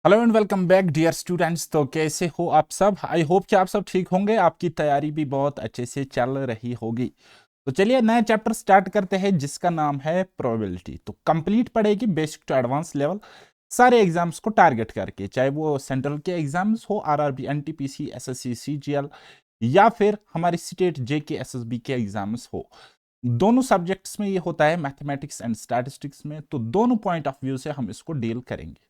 Hello and welcome back dear students. तो कैसे हो आप सब? आई होप कि आप सब ठीक होंगे, आपकी तैयारी भी बहुत अच्छे से चल रही होगी। तो चलिए नया चैप्टर स्टार्ट करते हैं जिसका नाम है प्रोबेबिलिटी। तो कंप्लीट पढ़ेगी बेसिक टू एडवांस लेवल सारे एग्जाम्स को टारगेट करके, चाहे वो सेंट्रल के एग्जाम्स हो, आरआरबी, एनटीपीसी, एसएससी, सीजीएल, या फिर हमारे स्टेट जेके एसएसबी के एग्जाम्स हो। दोनों सब्जेक्ट्स में ये होता है, मैथमेटिक्स एंड स्टैटिस्टिक्स में। तो दोनों पॉइंट ऑफ व्यू से हम इसको डील करेंगे।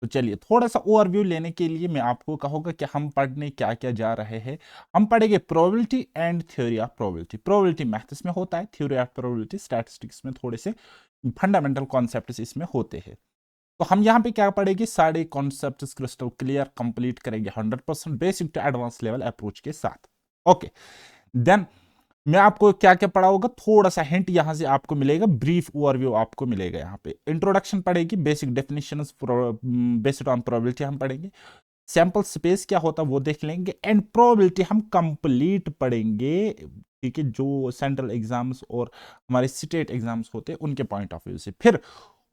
तो चलिए थोड़ा सा ओवरव्यू लेने के लिए मैं आपको कहूंगा कि हम पढ़ने क्या क्या जा रहे हैं। हम पढ़ेंगे probability and theory of probability. Probability maths में होता है, थ्योरी ऑफ प्रोबेबिलिटी स्टैटिस्टिक्स में थोड़े से फंडामेंटल कॉन्सेप्ट्स इसमें होते हैं। तो हम यहाँ पे क्या पढ़ेंगे, सारे कॉन्सेप्ट्स क्रिस्टल क्लियर कंप्लीट करेंगे 100% basic to advance level approach के साथ। ओके, देन मैं आपको क्या क्या पढ़ाऊंगा, थोड़ा सा हिंट यहां से आपको मिलेगा, ब्रीफ ओवरव्यू आपको मिलेगा। यहाँ पे इंट्रोडक्शन पढ़ेगी, basic definitions based on probability हम पढ़ेंगे, सैंपल स्पेस क्या होता है वो देख लेंगे, एंड प्रोबेबिलिटी हम कंप्लीट पढ़ेंगे। ठीक है, जो सेंट्रल एग्जाम्स और हमारे स्टेट एग्जाम्स होते हैं उनके पॉइंट ऑफ व्यू से। फिर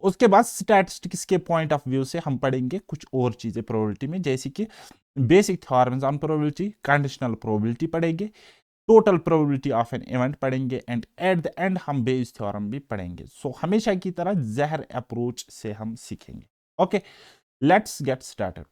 उसके बाद स्टैटिस्टिक्स के पॉइंट ऑफ व्यू से हम पढ़ेंगे कुछ और चीजें प्रोबेबिलिटी में, जैसे कि basic theorems on probability, conditional probability पढ़ेंगे, total probability of an event पढ़ेंगे, एंड एट द एंड हम बेस थ्योरम भी पढ़ेंगे। सो हमेशा की तरह जहर अप्रोच से हम सीखेंगे। Okay, let's get started.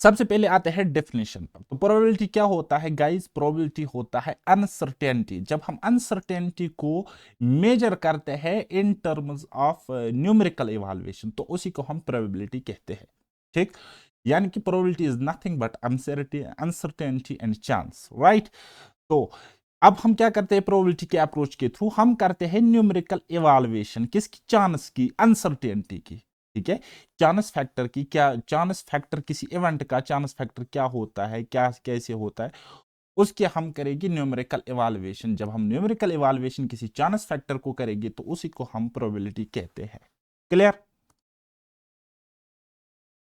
सबसे पहले आते हैं डेफिनेशन पर। तो प्रोबेबिलिटी क्या होता है गाइस? प्रोबेबिलिटी होता है अनसर्टेनिटी। जब हम अनसर्टेनिटी को मेजर करते हैं in terms of numerical evaluation, तो उसी को हम प्रोबेबिलिटी कहते हैं। ठीक, यानी कि probability is nothing but uncertainty and chance, right? तो अब हम क्या करते हैं, प्रोबेबिलिटी के अप्रोच के थ्रू हम करते हैं न्यूमेरिकल इवैल्यूएशन किसकी? चांस की, अनसर्टेनिटी की। ठीक है, चांस फैक्टर की। क्या चांस फैक्टर, किसी इवेंट का चांस फैक्टर क्या होता है, क्या कैसे होता है, उसके हम करेंगे न्यूमेरिकल इवैल्यूएशन। जब हम न्यूमेरिकल इवैल्यूएशन किसी चांस फैक्टर को करेंगे तो उसी को हम प्रोबेबिलिटी कहते हैं। क्लियर?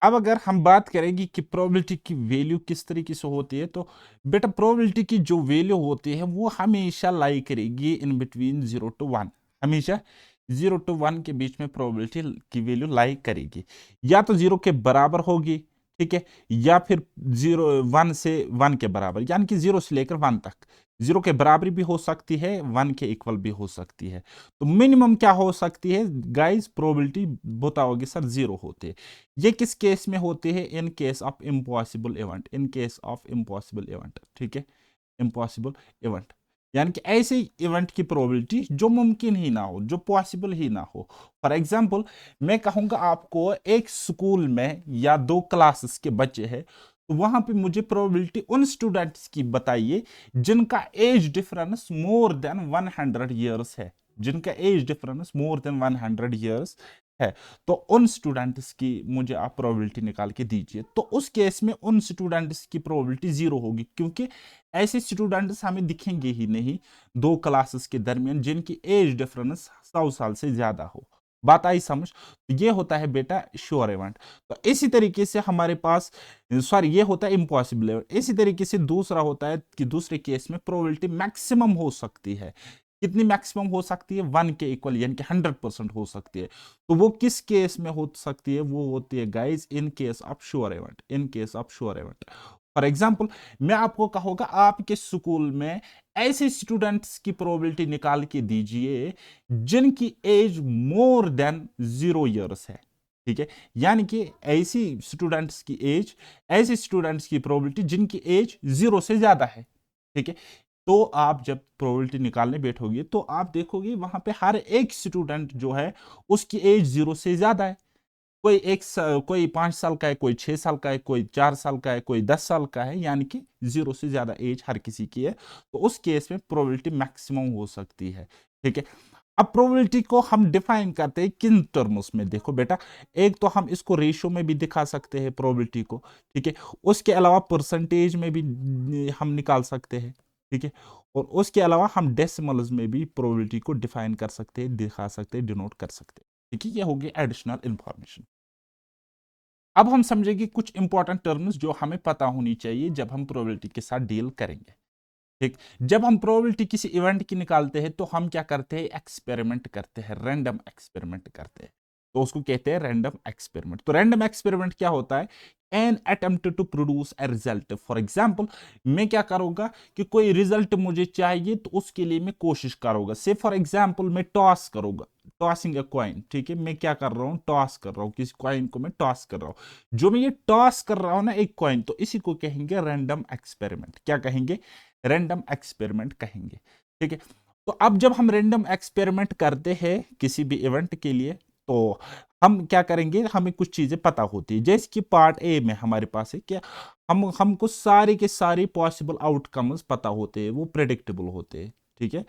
अब अगर हम बात करेंगे कि प्रोबेबिलिटी की वैल्यू किस तरीके से होती है, तो बेटा प्रोबेबिलिटी की जो वैल्यू होती है वो हमेशा लाई करेगी इन बिटवीन 0 to 1। हमेशा 0 to 1 के बीच में प्रोबेबिलिटी की वैल्यू लाई करेगी, या तो 0 के बराबर होगी, ठीक है, या फिर 0 1 से 1 के बराबर, यानी कि 0 से लेकर 1 तक। 0 के बराबरी भी हो सकती है, 1 के इक्वल भी हो सकती है। तो मिनिमम क्या हो सकती है गाइस? प्रोबेबिलिटी बताओगे सर 0 होते हैं। ये किस केस में होते हैं? In case of impossible event, in case of impossible event. ठीक है, इम्पॉसिबल इवेंट यानी कि ऐसे इवेंट की प्रोबेबिलिटी जो मुमकिन ही ना हो, जो पॉसिबल ही ना हो। फॉर एग्जाम्पल, मैं कहूंगा आपको एक स्कूल में या 2 क्लासेस के बच्चे हैं, तो वहां पे मुझे प्रोबेबिलिटी उन स्टूडेंट्स की बताइए जिनका age difference more than 100 years है, जिनका age difference more than 100 years है। तो उन स्टूडेंट्स की मुझे आप प्रोबेबिलिटी निकाल के दीजिए। तो उस केस में उन स्टूडेंट्स की प्रोबेबिलिटी 0 होगी, क्योंकि ऐसे स्टूडेंट्स हमें दिखेंगे ही नहीं 2 क्लासेस के दरमियान जिनकी एज डिफरेंस 100 साल से ज्यादा हो। बात आई समझ? तो ये होता है बेटा श्योर इवेंट। तो इसी तरीके से हमारे पास, सॉरी, ये होता है इम्पॉसिबल इवेंट। इसी तरीके से दूसरा होता है कि दूसरे केस में प्रोबेबिलिटी मैक्सिमम हो सकती है। कितनी मैक्सिमम हो सकती है? 1 के इक्वल, यानी कि 100% हो सकती है। तो वो किस केस में हो सकती है? वो होती है guys in case of sure event, in case of sure event. For example, मैं आपको कहूंगा आपके स्कूल में ऐसे स्टूडेंट्स की प्रोबेबिलिटी निकाल के दीजिए जिनकी एज मोर देन 0 ईयर्स है। ठीक है, यानी कि ऐसी स्टूडेंट्स की एज, ऐसे स्टूडेंट्स की प्रोबेबिलिटी जिनकी एज 0 से ज्यादा है। ठीक है, तो आप जब प्रोबेबिलिटी निकालने बैठोगे तो आप देखोगे वहां पे हर एक स्टूडेंट जो है उसकी एज 0 से ज्यादा है। कोई 5 साल का है, कोई 6 साल का है, कोई 4 साल का है, कोई 10 साल का है, यानी कि 0 से ज्यादा एज हर किसी की है। तो उस केस में प्रोबेबिलिटी मैक्सिमम हो सकती है। ठीक है, अब प्रोबेबिलिटी को हम डिफाइन करते हैं किन टर्म्स में? देखो बेटा, एक तो हम इसको रेशियो में भी दिखा सकते हैं प्रोबेबिलिटी को, ठीक है, उसके अलावा परसेंटेज में भी हम निकाल सकते हैं, ठीक है, और उसके अलावा हम डेसिमल्स में भी प्रोबेबिलिटी को डिफाइन कर सकते हैं, दिखा सकते हैं, डिनोट कर सकते हैं। ठीक है, ये होगी एडिशनल इंफॉर्मेशन। अब हम समझेंगे कुछ इंपॉर्टेंट टर्म्स जो हमें पता होनी चाहिए जब हम प्रोबेबिलिटी के साथ डील करेंगे। ठीक, जब हम प्रोबेबिलिटी किसी इवेंट की निकालते हैं तो हम क्या करते हैं? एक्सपेरिमेंट करते हैं, रैंडम एक्सपेरिमेंट करते हैं। तो उसको कहते हैं रैंडम एक्सपेरिमेंट। तो रैंडम एक्सपेरिमेंट क्या होता है? An attempt to produce a result. For example, मैं क्या करूंगा कि कोई रिजल्ट मुझे चाहिए तो उसके लिए मैं कोशिश करूंगा। से फॉर एग्जाम्पल मैं टॉस करूंगा, टॉसिंग ए कॉइन, ठीक है, मैं क्या कर रहा हूँ, टॉस कर रहा हूँ, किसी कॉइन को मैं टॉस कर रहा हूँ। जो मैं ये टॉस कर रहा हूँ ना एक कॉइन, तो इसी को कहेंगे रैंडम एक्सपेरिमेंट। क्या कहेंगे? रैंडम एक्सपेरिमेंट कहेंगे, ठीक है। तो अब जब हम रैंडम एक्सपेरिमेंट करते हैं किसी भी इवेंट के लिए, तो हम क्या करेंगे, हमें कुछ चीजें पता होती है। जैसे कि पार्ट ए में हमारे पास है कि हमको सारे के सारे पॉसिबल आउटकम्स पता होते हैं, वो प्रेडिक्टेबल होते हैं, ठीक है।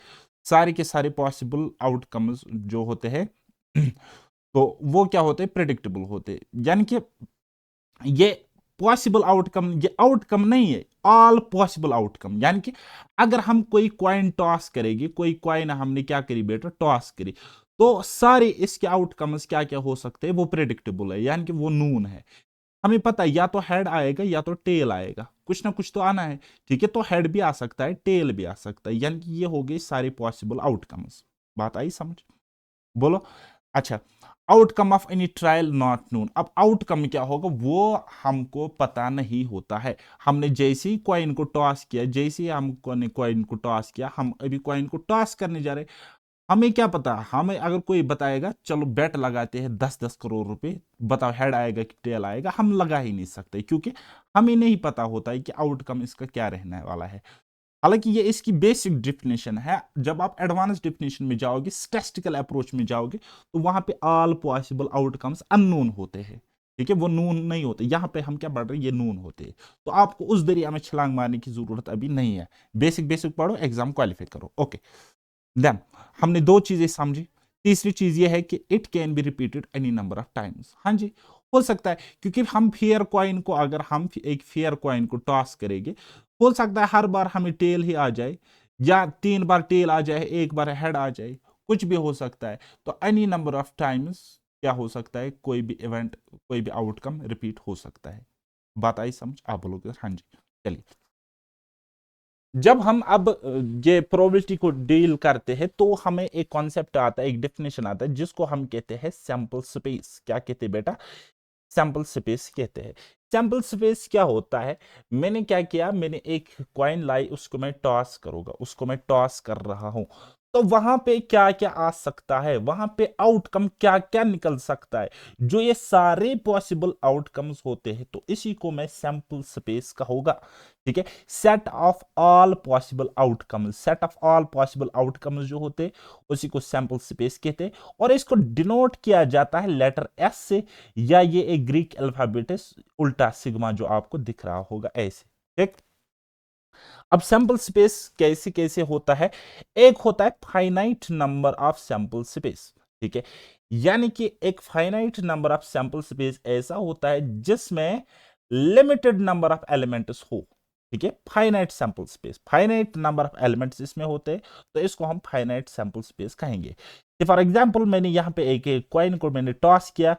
सारे के सारे पॉसिबल आउटकम्स जो होते हैं तो वो क्या होते हैं, प्रेडिक्टेबल होते हैं। यानी कि ये पॉसिबल आउटकम, ये आउटकम नहीं है, ऑल पॉसिबल आउटकम। यानी कि अगर हम कोई कॉइन टॉस करेंगे, कोई कॉइन हमने क्या करी बेटा, टॉस करी, तो सारे इसके आउटकम्स क्या क्या हो सकते हैं, वो प्रेडिक्टेबल है, यानी कि वो नून है। हमें पता है या तो हेड आएगा या तो टेल आएगा, कुछ ना कुछ तो आना है, ठीक है। तो हेड भी आ सकता है, टेल भी आ सकता है, यानी कि ये हो गए सारे पॉसिबल आउटकम्स। बात आई समझ? बोलो। अच्छा, outcome of any trial not known. अब आउटकम क्या होगा वो हमको पता नहीं होता है। हमने जैसे ही कॉइन को टॉस किया, जैसे ही हमको ने कॉइन को टॉस किया, हम अभी कॉइन को टॉस करने जा रहे, हमें क्या पता। हमें अगर कोई बताएगा चलो बेट लगाते हैं 10-10 करोड़ रुपए, बताओ हेड आएगा कि टेल आएगा, हम लगा ही नहीं सकते, क्योंकि हमें नहीं पता होता है कि आउटकम इसका क्या रहने वाला है। हालांकि ये इसकी बेसिक डिफिनेशन है। जब आप एडवांस डिफिनेशन में जाओगे, स्टैटिस्टिकल अप्रोच में जाओगे, तो वहां पे ऑल पॉसिबल आउटकम्स अननोन होते हैं, ठीक है, वो नून नहीं होते। यहां पे हम क्या पढ़ रहे हैं, ये नून होते हैं। तो आपको उस दरिया में छलांग मारने की जरूरत अभी नहीं है। बेसिक बेसिक पढ़ो, एग्जाम क्वालिफाई करो, ओके। देन हमने दो चीजें समझी। तीसरी चीज ये है कि it can be repeated any number of times. हाँ जी, हो सकता है, क्योंकि हम फेयर कॉइन को, अगर हम एक फेयर कॉइन को टॉस करेंगे, हो सकता है हर बार हमें टेल ही आ जाए, या 3 बार टेल आ जाए, एक बार हेड आ जाए, कुछ भी हो सकता है। तो एनी नंबर ऑफ टाइम्स क्या हो सकता है, कोई भी इवेंट, कोई भी आउटकम रिपीट हो सकता है। बात आई समझ? आप बोलोगे हाँ जी। चलिए, जब हम अब ये प्रोबेबिलिटी को डील करते हैं, तो हमें एक कॉन्सेप्ट आता है, एक डेफिनेशन आता है, जिसको हम कहते हैं सैंपल स्पेस। क्या कहते हैं बेटा? सैंपल स्पेस कहते हैं। सैंपल स्पेस क्या होता है? मैंने क्या किया, मैंने एक कॉइन लाई, उसको मैं टॉस करूंगा, उसको मैं टॉस कर रहा हूं, तो वहां पे क्या क्या आ सकता है, वहां पे आउटकम क्या क्या निकल सकता है, जो ये सारे पॉसिबल आउटकम्स होते हैं, तो इसी को मैं सैंपल स्पेस कहूंगा, ठीक है। Set of all possible outcomes, set of all possible outcomes जो होते हैं, उसी को सैंपल स्पेस कहते हैं। और इसको डिनोट किया जाता है लेटर एस से, या ये एक ग्रीक अल्फाबेट है, उल्टा सिग्मा जो आपको दिख रहा होगा ऐसे, ठीक। अब सैंपल स्पेस कैसे कैसे होता है? एक होता है finite number of sample space, ठीक है। यानी कि एक finite number of sample space ऐसा होता है जिसमें लिमिटेड नंबर ऑफ एलिमेंट्स हो, ठीक है। Finite sample space, finite number of elements इसमें होते हैं, तो इसको हम फाइनाइट सैंपल स्पेस कहेंगे। फॉर एग्जांपल, मैंने यहां पे एक कॉइन को मैंने टॉस किया,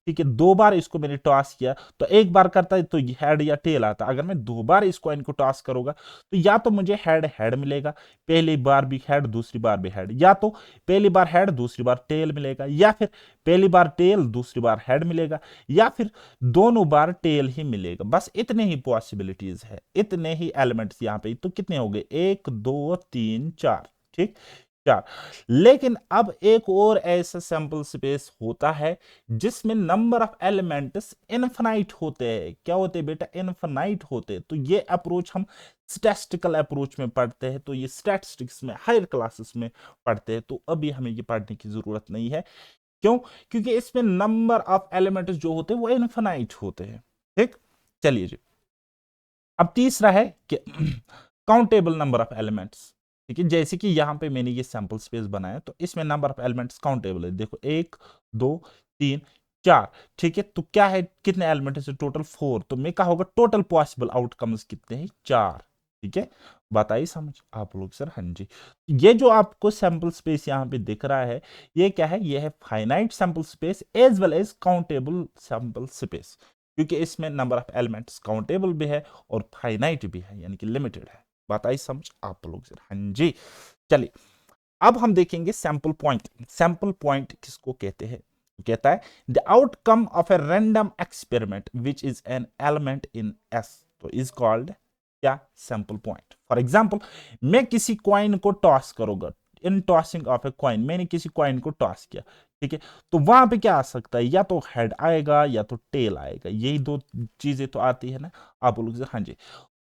ठीक है, 2 बार इसको मैंने टॉस किया, तो एक बार करता है तो हेड या टेल आता। अगर मैं 2 बार इस कॉइन को टॉस करूंगा, तो या तो मुझे हेड हेड मिलेगा, पहली बार भी हेड, दूसरी बार भी हेड, या तो पहली बार हेड, दूसरी बार टेल मिलेगा, या फिर पहली बार टेल, दूसरी बार हेड मिलेगा, या फिर दोनों बार टेल ही मिलेगा। बस इतने ही पॉसिबिलिटीज है, इतने ही एलिमेंट्स यहां पे। तो कितने हो गए? 1 2 3 4, ठीक, 4। लेकिन अब एक और ऐसा सैंपल स्पेस होता है जिसमें नंबर ऑफ एलिमेंट्स इनफिनाइट होते हैं। क्या होते हैं बेटा? इनफिनाइट होते हैं। तो ये अप्रोच हम स्टैटिस्टिकल अप्रोच में पढ़ते हैं, तो ये स्टैटिस्टिक्स में हायर क्लासेस में पढ़ते हैं, तो अभी हमें ये पढ़ने की जरूरत नहीं है। क्यों? क्योंकि इसमें नंबर ऑफ एलिमेंट्स जो होते हैं वो इनफिनाइट होते हैं, ठीक। चलिए जी, अब तीसरा है कि काउंटेबल नंबर ऑफ एलिमेंट्स, ठीक है। जैसे कि यहां पे मैंने ये सैंपल स्पेस बनाया, तो इसमें नंबर ऑफ एलिमेंट्स काउंटेबल है। देखो 1 2 3 4, ठीक है। तो क्या है, कितने एलिमेंट है? टोटल 4। तो मैं कहा होगा टोटल पॉसिबल आउटकम्स कितने हैं? 4, ठीक है। बात आई समझ? आप लोग सर हाँ जी। ये जो आपको सैंपल स्पेस यहां पे दिख रहा है, ये क्या है? ये है finite sample space as well as countable sample space, क्योंकि इसमें नंबर ऑफ एलिमेंट्स काउंटेबल भी है और फाइनाइट भी है, यानी कि लिमिटेड है। बात आई समझ? आप लोग सर हाँ जी। चलिए, अब हम देखेंगे सैंपल पॉइंट। सैंपल पॉइंट किसको कहते हैं? कहता है the outcome of a random experiment which is an element in S, तो इज कॉल्ड क्या, सैंपल पॉइंट। फॉर एग्जाम्पल, मैं किसी कॉइन को टॉस करूंगा, इन टॉसिंग ऑफ ए कॉइन, मैंने किसी कॉइन को टॉस किया, ठीक है, तो वहां पे क्या आ सकता है, या तो हेड आएगा या तो टेल आएगा, यही दो चीजें तो आती है ना। आप बोलोगे हाँ जी।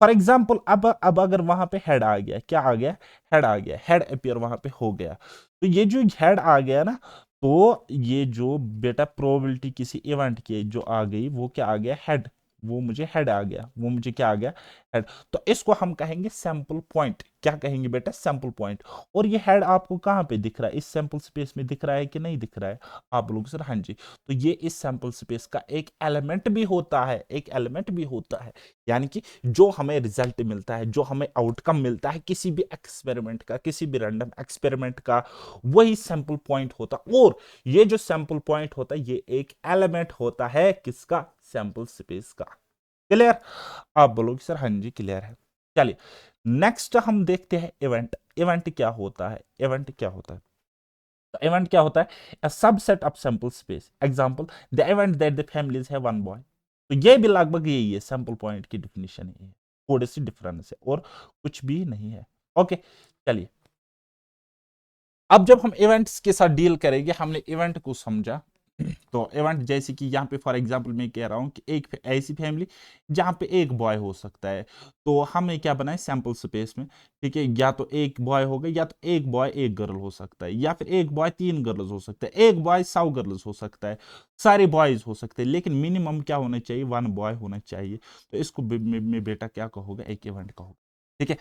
फॉर एग्जाम्पल अब अगर वहां पे हेड आ गया, क्या आ गया, हेड आ गया, हेड अपियर वहां पे हो गया, तो ये जो हेड आ गया ना, तो ये जो बेटा प्रोबेबिलिटी किसी इवेंट की जो आ गई वो क्या आ गया, हेड, वो मुझे हेड आ गया, वो मुझे क्या आ गया, हेड। तो इसको हम कहेंगे सैंपल पॉइंट, क्या कहेंगे बेटा, सैंपल पॉइंट। और ये हेड आपको कहां पे दिख रहा है, इस सैंपल स्पेस में दिख रहा है कि नहीं दिख रहा है, आप लोग सर हाँ जी। तो ये इस सैंपल स्पेस का एक एलिमेंट भी होता है, एक एलिमेंट भी होता है, यानी कि जो हमें रिजल्ट मिलता है, जो हमें आउटकम मिलता है किसी भी एक्सपेरिमेंट का, किसी भी रैंडम एक्सपेरिमेंट का, वही सैंपल पॉइंट होता। और ये जो सैंपल पॉइंट होता है ये एक एलिमेंट होता है किसका, सैंपल स्पेस का। क्लियर, आप बोलोगे सर हाँ जी क्लियर है। चलिए नेक्स्ट हम देखते हैं इवेंट। इवेंट क्या होता है, इवेंट क्या होता है, तो इवेंट क्या होता है, a subset of sample space. Example, the event that the families have one boy. तो ये भी लगभग यही है, सैंपल पॉइंट की डेफिनेशन है, थोड़ी सी डिफरेंस है और कुछ भी नहीं है। ओके चलिए, अब जब हम इवेंट्स के साथ डील करेंगे, हमने इवेंट को समझा, तो इवेंट जैसे कि यहाँ पे फॉर एग्जांपल मैं कह रहा हूँ कि एक ऐसी फैमिली जहाँ पे एक बॉय हो सकता है, तो हमें क्या बनाए सैंपल स्पेस में, ठीक है, या तो एक बॉय होगा, या तो एक बॉय एक गर्ल हो सकता है, या फिर एक बॉय तीन गर्ल्स हो सकता है, एक बॉय 100 गर्ल्स हो सकता है, सारे बॉयज हो सकते हैं, लेकिन मिनिमम क्या होना चाहिए, वन बॉय होना चाहिए। तो इसको मैं बेटा क्या कहूँगा, एक इवेंट कहूँगा, ठीक है।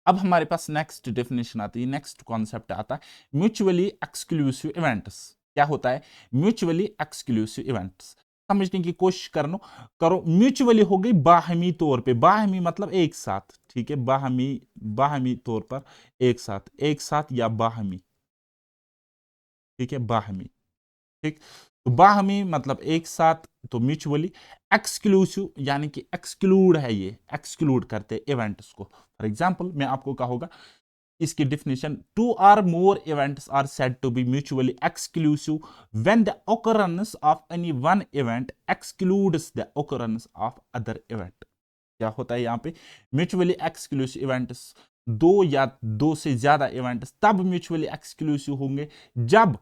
अब हमारे पास नेक्स्ट डेफिनेशन आती है, नेक्स्ट कॉन्सेप्ट आता है म्यूचुअली एक्सक्लूसिव इवेंट्स। क्या होता है म्यूचुअली एक्सक्लूसिव इवेंट्स, समझने की कोशिश करनो करो। म्यूचुअली हो गई बाहमी तौर पे, बाहमी मतलब एक साथ, ठीक है, बाहमी, बाहमी तौर पर एक साथ, एक साथ या बाहमी, ठीक है, बाहमी, ठीक। तो बाहमी मतलब एक साथ, तो म्यूचुअली एक्सक्लूसिव यानी कि एक्सक्लूड है, ये एक्सक्लूड करते इवेंट्स को। फॉर एग्जांपल मैं आपको कहूंगा इसकी definition, two or more events are said to be mutually exclusive when the occurrence of any one event excludes the occurrence of other event. क्या होता है यहाँ पे, म्यूचुअली एक्सक्लूसिव इवेंट्स, दो या दो से ज्यादा इवेंट्स तब म्यूचुअली एक्सक्लूसिव होंगे जब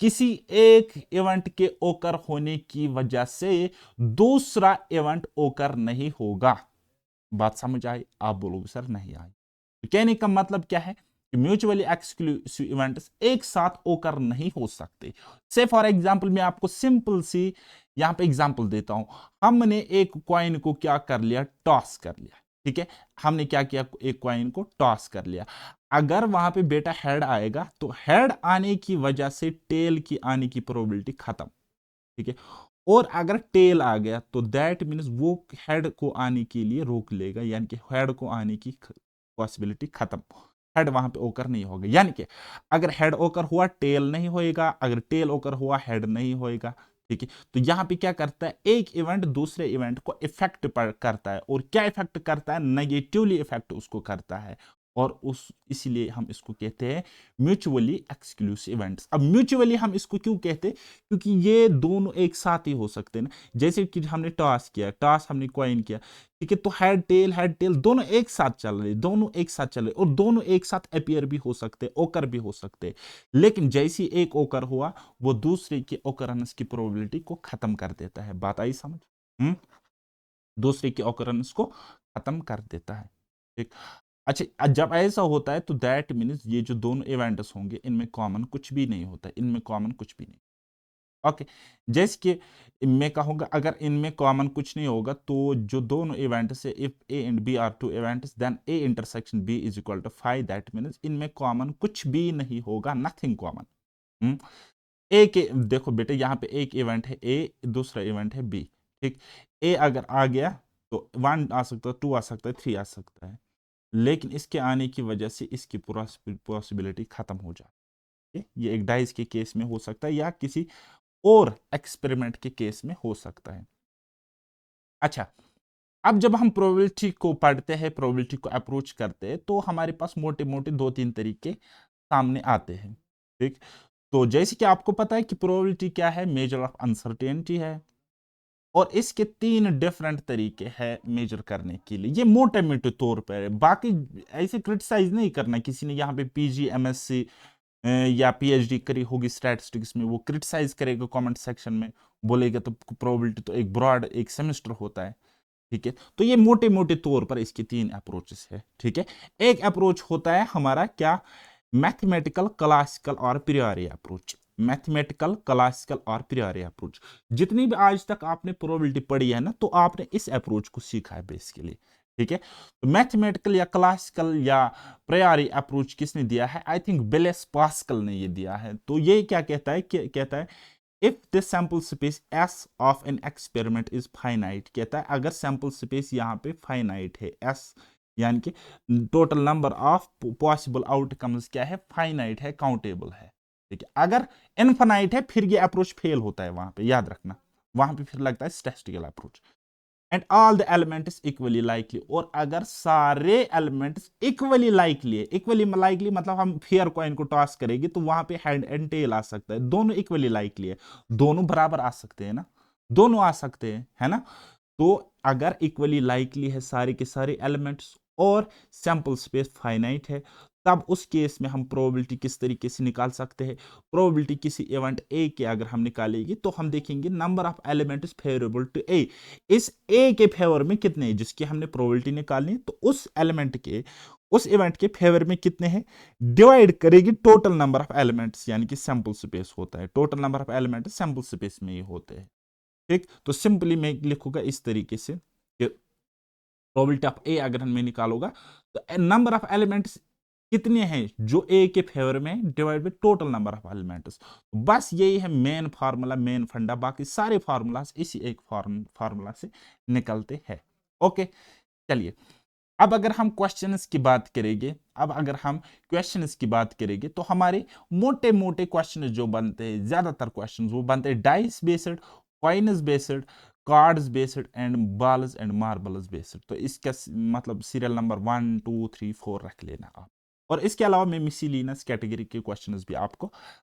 किसी एक इवेंट के ओकर होने की वजह से दूसरा इवेंट ओकर नहीं होगा। बात समझ आई, आप बोलोगे सर नहीं आई। तो कहने का मतलब क्या है कि म्यूचुअली एक्सक्लूसिव इवेंट्स एक साथ ओकर नहीं हो सकते। से फॉर एग्जांपल मैं आपको सिंपल सी यहां पे एग्जांपल देता हूं, हमने एक कॉइन को क्या कर लिया, टॉस कर लिया, ठीक है, हमने क्या किया, एक कॉइन को टॉस कर लिया। अगर वहां पे बेटा हेड आएगा तो हेड आने की वजह से टेल की आने की प्रोबेबिलिटी खत्म, ठीक है। और अगर टेल आ गया तो दैट मीन्स वो हेड को आने के लिए रोक लेगा, यानी कि हेड को आने की पॉसिबिलिटी खत्म, हेड वहां पे ओकर नहीं होगा। यानी कि अगर हेड ओकर हुआ टेल नहीं होएगा, अगर टेल ओकर हुआ हेड नहीं होएगा, ठीक है। तो यहां पे क्या करता है, एक इवेंट दूसरे इवेंट को इफेक्ट करता है, और क्या इफेक्ट करता है, नेगेटिवली इफेक्ट उसको करता है, और उस इसीलिए हम इसको कहते हैं म्यूचुअली एक्सक्लूसिव इवेंट्स। अब म्यूचुअली हम इसको क्यों कहते हैं, क्योंकि ये दोनों एक साथ ही हो सकते हैं ना। जैसे कि हमने टॉस किया, टॉस हमने कॉइन किया, ठीक है, तो हेड टेल दोनों एक साथ चल रहे, दोनों एक साथ चल रहे, और दोनों एक साथ अपियर भी हो सकते, ओकर भी हो सकते। लेकिन जैसी एक ओकर हुआ वो दूसरे की ओकरेंस की प्रोबेबिलिटी को खत्म कर देता है। बात आई समझ, दूसरे की ओकरेंस को खत्म कर देता है, ठीक। अच्छा, जब ऐसा होता है तो दैट मीन्स ये जो दोनों इवेंट्स होंगे इनमें कॉमन कुछ भी नहीं होता, इनमें कॉमन कुछ भी नहीं। ओके, जैसे कि मैं कहूंगा अगर इनमें कॉमन कुछ नहीं होगा तो जो दोनों इवेंट्स है, if A and B are two events then A intersection B is equal to 5, that means इनमें कॉमन कुछ भी नहीं होगा, नथिंग कॉमन। ए के देखो बेटे यहाँ पे एक इवेंट है ए, दूसरा इवेंट है बी, ठीक। ए अगर आ गया तो 1 आ सकता है, 2 आ सकता है, 3 आ सकता है, लेकिन इसके आने की वजह से इसकी पूरा पॉसिबिलिटी खत्म हो जाती है। ये एक डाइस के केस में हो सकता है या किसी और एक्सपेरिमेंट के केस में हो सकता है। अच्छा, अब जब हम प्रोबेबिलिटी को पढ़ते हैं, प्रोबेबिलिटी को अप्रोच करते हैं, तो हमारे पास मोटे मोटे दो तीन तरीके सामने आते हैं, ठीक। तो जैसे कि आपको पता है कि प्रोबेबिलिटी क्या है, मेजर ऑफ अनसर्टेनिटी है, और इसके 3 डिफरेंट तरीके हैं मेजर करने के लिए। ये मोटे मोटे तौर पर है, बाकी ऐसे क्रिटिसाइज नहीं करना। किसी ने यहाँ पे पीजी एमएससी या पीएचडी करी होगी स्टैटिस्टिक्स में, वो क्रिटिसाइज करेगा कमेंट सेक्शन में, बोलेगा तो प्रोबेबिलिटी तो एक ब्रॉड एक सेमेस्टर होता है, ठीक है। तो ये मोटे मोटे तौर पर इसके 3 अप्रोचेस है, ठीक है। एक अप्रोच होता है हमारा क्या, मैथमेटिकल क्लासिकल और प्रियोरी अप्रोच। मैथमेटिकल क्लासिकल और प्रियोरी अप्रोच, जितनी भी आज तक आपने प्रोबेबिलिटी पढ़ी है ना, तो आपने इस अप्रोच को सीखा है बेसिकली, ठीक है। तो मैथमेटिकल या क्लासिकल या प्रियोरी अप्रोच किसने दिया है? आई थिंक ब्लेस पास्कल ने ये दिया है। तो ये क्या कहता है, कहता है if the sample space S of an experiment is finite, कहता है अगर सैंपल स्पेस यहाँ पे फाइनाइट है, एस यानी कि total number of possible outcomes क्या है, फाइनाइट है, काउंटेबल है, ठीक है। अगर इनफाइनाइट है फिर ये अप्रोच फेल होता है, वहां पे याद रखना, वहां पे फिर लगता है statistical approach. And all the elements equally likely, और अगर सारे एलिमेंट्स इक्वली लाइकली है, इक्वली लाइकली मतलब हम फेयर कॉइन को टॉस करेंगे तो वहां पे हेड एंड टेल आ सकता है, दोनों इक्वली लाइकली है, दोनों बराबर आ सकते हैं ना, दोनों आ सकते हैं, है ना। तो अगर इक्वली लाइकली है सारे के सारे एलिमेंट्स और सैंपल स्पेस फाइनाइट है, तब उस केस में हम प्रोबेबिलिटी किस तरीके से निकाल सकते हैं? प्रोबेबिलिटी किसी इवेंट ए के अगर हम निकालेंगे तो हम देखेंगे number of elements favourable to A, इस ए के फेवर में कितने हैं जिसकी हमने प्रोबेबिलिटी निकालनी है, तो उस एलिमेंट के उस इवेंट के फेवर में कितने हैं डिवाइड करेगी टोटल नंबर ऑफ एलिमेंट्स, यानी कि सैंपल स्पेस होता है, total number of elements sample space में ही होते हैं, ठीक। तो सिंपली मैं लिखूंगा इस तरीके से कि प्रोबेबिलिटी ऑफ ए अगर हमें निकालोगा तो नंबर ऑफ एलिमेंट्स कितने हैं जो ए के फेवर में divide by total number of elements. बस यही है मेन फार्मूला, मेन फंडा, बाकी सारे फार्मूलास इसी एक फार्मूला से निकलते हैं। ओके, चलिए अब अगर हम क्वेश्चंस की बात करेंगे, अब अगर हम क्वेश्चंस की बात करेंगे तो हमारे मोटे मोटे क्वेश्चन जो बनते हैं, ज्यादातर क्वेश्चन वो बनते हैं dice based, coins based, cards based and balls and marbles based. तो इसका मतलब सीरियल नंबर 1 2 3 4 रख लेना आप, और इसके अलावा मैं मिसलिनियस कैटेगरी के क्वेश्चंस भी आपको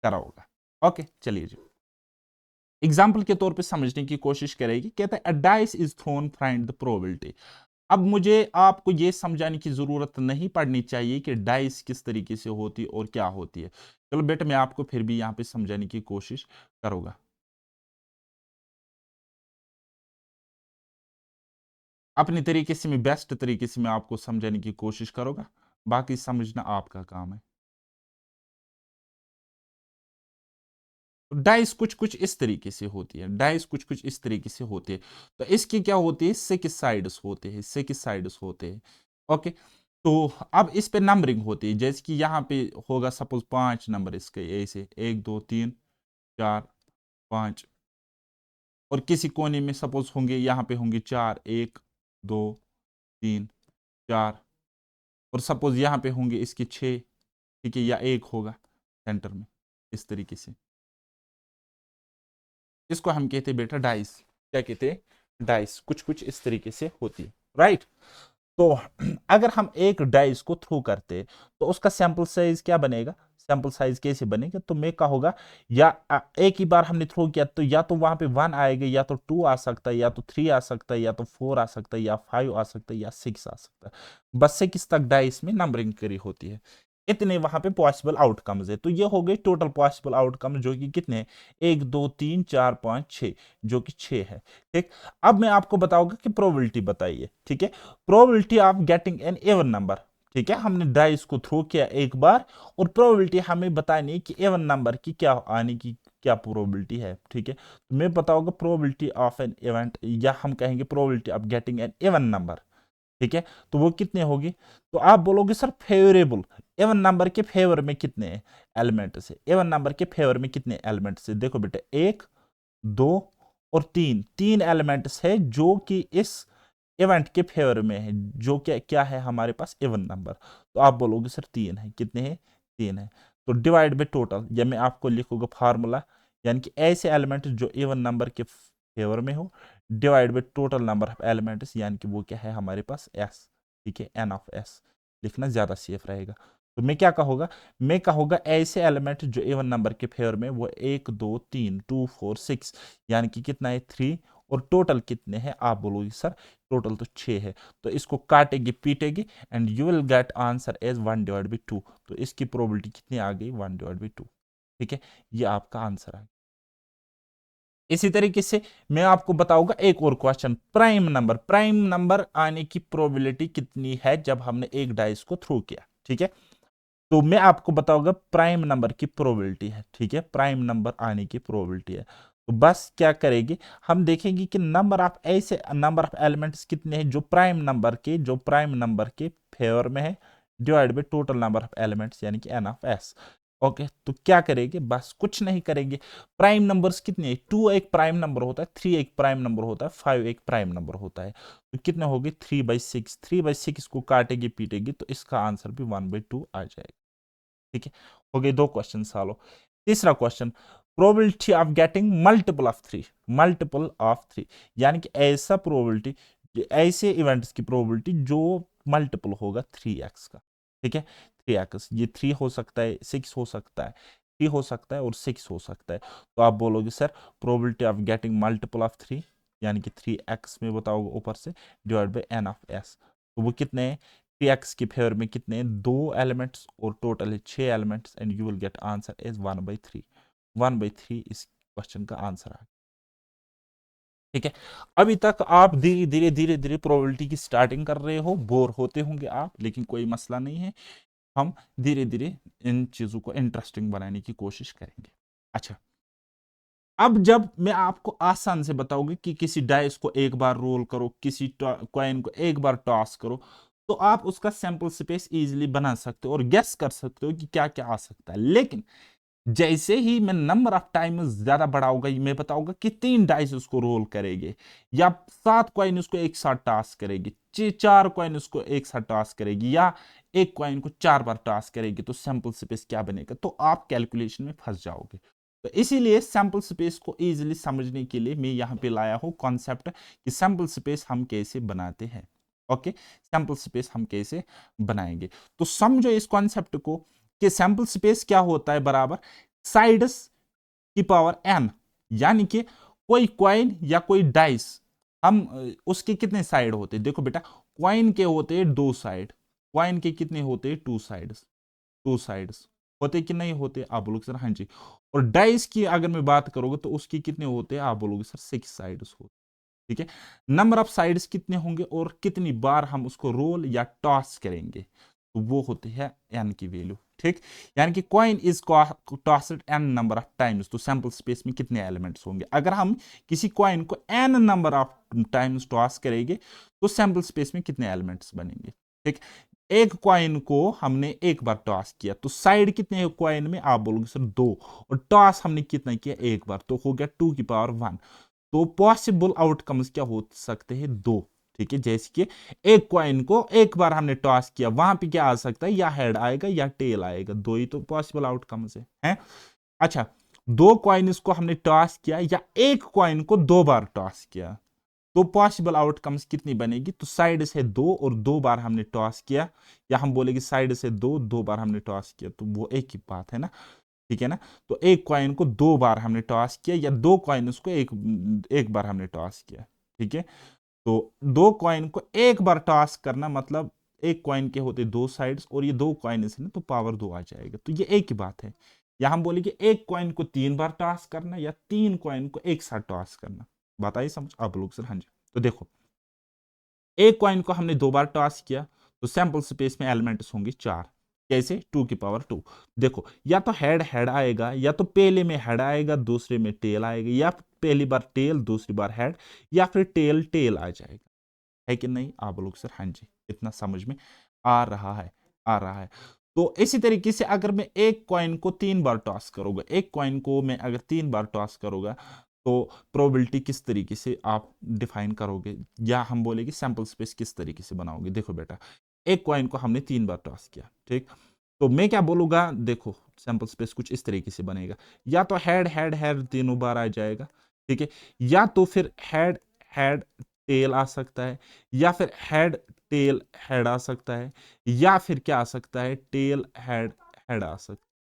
कराऊंगा। ओके, चलिए जी एग्जाम्पल के तौर पे समझने की कोशिश करेगी। कहता है अ dice is throne, find the probability. अब मुझे आपको यह समझाने की जरूरत नहीं पड़नी चाहिए कि डाइस किस तरीके से होती है और क्या होती है। चलो बेटा मैं आपको फिर भी यहां पे समझाने की कोशिश करूंगा, अपने तरीके से मैं बेस्ट तरीके से मैं आपको समझाने की कोशिश करूंगा, बाकी समझना आपका काम है। डाइस कुछ कुछ इस तरीके से होती है, डाइस कुछ कुछ इस तरीके से होती है। तो इसकी क्या होती है, सिक्स साइड्स होते हैं, सिक्स साइड्स होते हैं। ओके, तो अब इस पे नंबरिंग होती है, जैसे कि यहाँ पे होगा सपोज 5 नंबर इसके ऐसे 1 2 3 4 5, और किसी कोने में सपोज होंगे यहाँ पे होंगे 4 1 2 3 4, और सपोज यहाँ पे होंगे इसके 6, ठीक है, या एक होगा सेंटर में इस तरीके से। इसको हम कहते हैं बेटा डाइस, क्या कहते हैं, डाइस कुछ कुछ इस तरीके से होती है, राइट। तो अगर हम एक डाइस को थ्रू करते तो उसका सैंपल साइज क्या बनेगा, सैंपल साइज कैसे बनेगा, तो मैं कहूंगा या एक ही बार हमने थ्रो किया तो या तो वहां पे 1 आएगा, या तो 2 आ सकता है, या तो 3 आ सकता है, या तो 4 आ सकता है, या 5 आ सकता है, या 6 आ सकता है। बस से किस तक डाइस में नंबरिंग करी होती है, इतने वहां पे पॉसिबल आउटकम्स है। तो ये हो गए टोटल पॉसिबल आउटकम जो कि कितने हैं, 1 2 3 4 5 6, जो कि 6 है, ठीक। अब मैं आपको बताऊंगा कि प्रोबेबिलिटी बताइए, ठीक है, probability of getting N even number, ठीक है। हमने डाइस को थ्रो किया एक बार और प्रोबेबिलिटी हमें बतानी है कि इवन नंबर की क्या आने की क्या प्रोबेबिलिटी है, ठीक है। तो मैं बताऊंगा प्रोबेबिलिटी ऑफ एन इवेंट, या हम कहेंगे probability of getting N even number, ठीक है। तो वो कितने होगी, तो आप बोलोगे सर फेवरेबल, इवन नंबर के फेवर में कितने एलिमेंट से, इवन नंबर के फेवर में कितने एलिमेंट से, देखो बेटा 1 2 और 3, 3 एलिमेंट्स है जो कि इस इवेंट के फेवर में है, जो क्या क्या है हमारे पास इवन नंबर। तो आप बोलोगे सर 3 है, कितने हैं, 3 है। तो डिवाइड बाय टोटल, या मैं आपको लिखूंगा फार्मूला, यानी कि ऐसे एलिमेंट जो इवन नंबर के फेवर में हो divide by total number of elements, यानी कि वो क्या है हमारे पास एस, ठीक है, एन ऑफ एस लिखना ज्यादा सेफ रहेगा। तो मैं क्या कहूँगा, मैं कहूँगा ऐसे एलिमेंट जो इवन नंबर के फेवर में, वो 1 2 3 2 4 6, यानी कि कितना है 3, और टोटल कितने हैं, आप बोलोगे सर टोटल तो 6 है। तो इसको काटेगी पीटेगी and you will get answer as 1/2। तो इसकी प्रोबेबिलिटी कितनी आ गई, 1/2। ठीक है, ये आपका आंसर है। इसी तरीके से मैं आपको बताऊंगा एक और क्वेश्चन, प्राइम नंबर आने की प्रोबेबिलिटी कितनी है जब हमने एक डाइस को थ्रो किया। ठीक है, तो मैं आपको बताऊंगा प्राइम नंबर की प्रोबेबिलिटी है। ठीक है, प्राइम नंबर आने की प्रोबेबिलिटी है। तो बस क्या करेंगे, हम देखेंगे कि नंबर ऑफ एलिमेंट्स कितने हैं जो प्राइम नंबर के फेवर में है, divide by total number of elements, यानी कि एन ऑफ एस। ओके, तो क्या करेंगे, बस कुछ नहीं करेंगे। प्राइम नंबर्स कितने हैं, 2 एक प्राइम नंबर होता है, 3 एक प्राइम नंबर होता है, 5 एक प्राइम नंबर होता है। तो कितने हो गए, 3/6 को काटेगी पीटेगी तो इसका आंसर भी 1/2 आ जाएगा। ठीक है, हो गए 2 क्वेश्चन सॉल्व। तीसरा question, probability of getting multiple of three, यानी कि ऐसे इवेंट्स की प्रोबेबिलिटी जो मल्टीपल होगा 3x का। ठीक है, 3x, ये 3 हो सकता है, 6 हो सकता है, 3 हो सकता है और 6 हो सकता है। तो आप बोलोगे sir probability of getting multiple of 3, यानी कि 3x में बताओगे ऊपर से, divide by n of s। तो वो कितने हैं, 3x के फेवर में कितने हैं, 2 एलिमेंट्स और टोटल है 6 elements, and you will get answer as 1/3। 1/3 इस क्वेश्चन का आंसर है। ठीक है, अभी तक आप धीरे धीरे प्रोबेबिलिटी की स्टार्टिंग कर रहे हो, बोर होते होंगे आप, लेकिन कोई मसला नहीं है, हम धीरे धीरे इन चीजों को इंटरेस्टिंग बनाने की कोशिश करेंगे। अच्छा, अब जब मैं आपको आसान से बताऊंगी कि किसी डाइस को एक बार रोल करो, किसी कॉइन को एक बार टॉस करो, तो आप उसका सैंपल स्पेस इजीली बना सकते हो और गेस कर सकते हो कि क्या क्या आ सकता है। लेकिन जैसे ही मैं नंबर ऑफ टाइम ज्यादा बढ़ाऊंगा, मैं बताऊंगा कि 3 डाइस उसको रोल करेंगे, या 7 कॉइन उसको एक साथ टॉस करेगी, 4 कॉइन उसको एक साथ टॉस करेगी, या एक कॉइन को 4 बार टॉस करेगी, तो सैंपल स्पेस क्या बनेगा, तो आप कैलकुलेशन में फंस जाओगे। तो इसीलिए सैंपल स्पेस को इजीली समझने के लिए मैं यहां पे लाया हूं कॉन्सेप्ट कि सैंपल स्पेस हम कैसे बनाते हैं। ओके, सैंपल स्पेस हम कैसे बनाएंगे, तो समझो इस कॉन्सेप्ट को कि सैंपल स्पेस क्या होता है, बराबर साइड्स की पावर n, यानी कि कोई कॉइन या कोई डाइस, हम उसके कितने साइड होते हैं, देखो बेटा कॉइन के होते हैं 2 साइड, कॉइन के कितने होते हैं 2 साइड्स होते कि नहीं होते, आप बोलोगे सर हाँ जी। और डाइस की अगर मैं बात करोगे तो उसकी कितने होते हैं, आप बोलोगे सर 6 साइड्स होते। ठीक है, नंबर ऑफ साइड्स कितने होंगे और कितनी बार हम उसको रोल या टॉस करेंगे, तो वो होती है एन की वैल्यू। ठीक, यानी कि coin is tossed n number of times, तो सैंपल स्पेस में कितने एलिमेंट्स होंगे, अगर हम किसी कॉइन को n number of times toss करेंगे तो सैंपल स्पेस में कितने एलिमेंट्स बनेंगे। ठीक, एक कॉइन को हमने एक बार टॉस किया तो साइड कितने हैं कॉइन में, आप बोलोगे सर 2, और टॉस हमने कितना किया, एक बार, तो हो गया 2 की पावर 1। तो पॉसिबल आउटकम्स क्या हो सकते हैं, 2। ठीक है, जैसे कि एक कॉइन को एक बार हमने टॉस किया, वहां पे क्या आ सकता है, या हेड आएगा या टेल आएगा, 2 ही तो पॉसिबल आउटकम्स हैं। अच्छा, 2 कॉइन्स को हमने टॉस किया या एक कॉइन को 2 बार टॉस किया, तो पॉसिबल आउटकम्स कितनी बनेगी, तो साइड से 2 और 2 बार हमने टॉस किया, या हम बोलेंगे साइड से 2 बार हमने टॉस किया, तो वो एक ही बात है ना। ठीक है ना, तो एक कॉइन को 2 बार हमने टॉस किया या 2 कॉइन को एक एक बार हमने टॉस किया। ठीक है, तो 2 कॉइन को एक बार टॉस करना मतलब एक कॉइन के होते 2 साइड्स और ये 2 कॉइन है ना, तो पावर 2 आ जाएगा, तो ये एक ही बात है। या हम बोलेंगे एक कॉइन को 3 बार टॉस करना या 3 कॉइन को एक साथ टॉस करना। बात आई समझ, आप लोग सर हाँ जी। तो देखो एक कॉइन को हमने 2 बार टॉस किया, तो सैंपल स्पेस में एलिमेंट्स होंगे 4, कैसे, 2 की पावर 2। देखो या तो हेड हेड आएगा, या तो पहले में हेड आएगा दूसरे में टेल आएगा, या पहली बार टेल दूसरी बार हेड, या फिर टेल टेल आ जाएगा, है कि नहीं, आप लोग सर हाँ जी, इतना समझ में आ रहा है। तो इसी तरीके से अगर मैं एक कॉइन को 3 बार टॉस करूंगा, एक कॉइन को मैं अगर 3 बार टॉस करूंगा, तो प्रोबेबिलिटी किस तरीके से आप डिफाइन करोगे, या हम बोलेंगे सैंपल स्पेस किस तरीके से बनाओगे। देखो बेटा, एक कॉइन को हमने 3 बार टॉस किया, ठीक, तो मैं क्या बोलूंगा, देखो सैंपल स्पेस कुछ इस तरीके से बनेगा, या तो हेड हेड हेड तीनों बार आ जाएगा, ठीक है, या तो फिर हेड हेड टेल आ सकता है, या फिर हेड टेल हेड आ सकता है, या फिर क्या आ सकता है, टेल हेड हेड आ सकता है।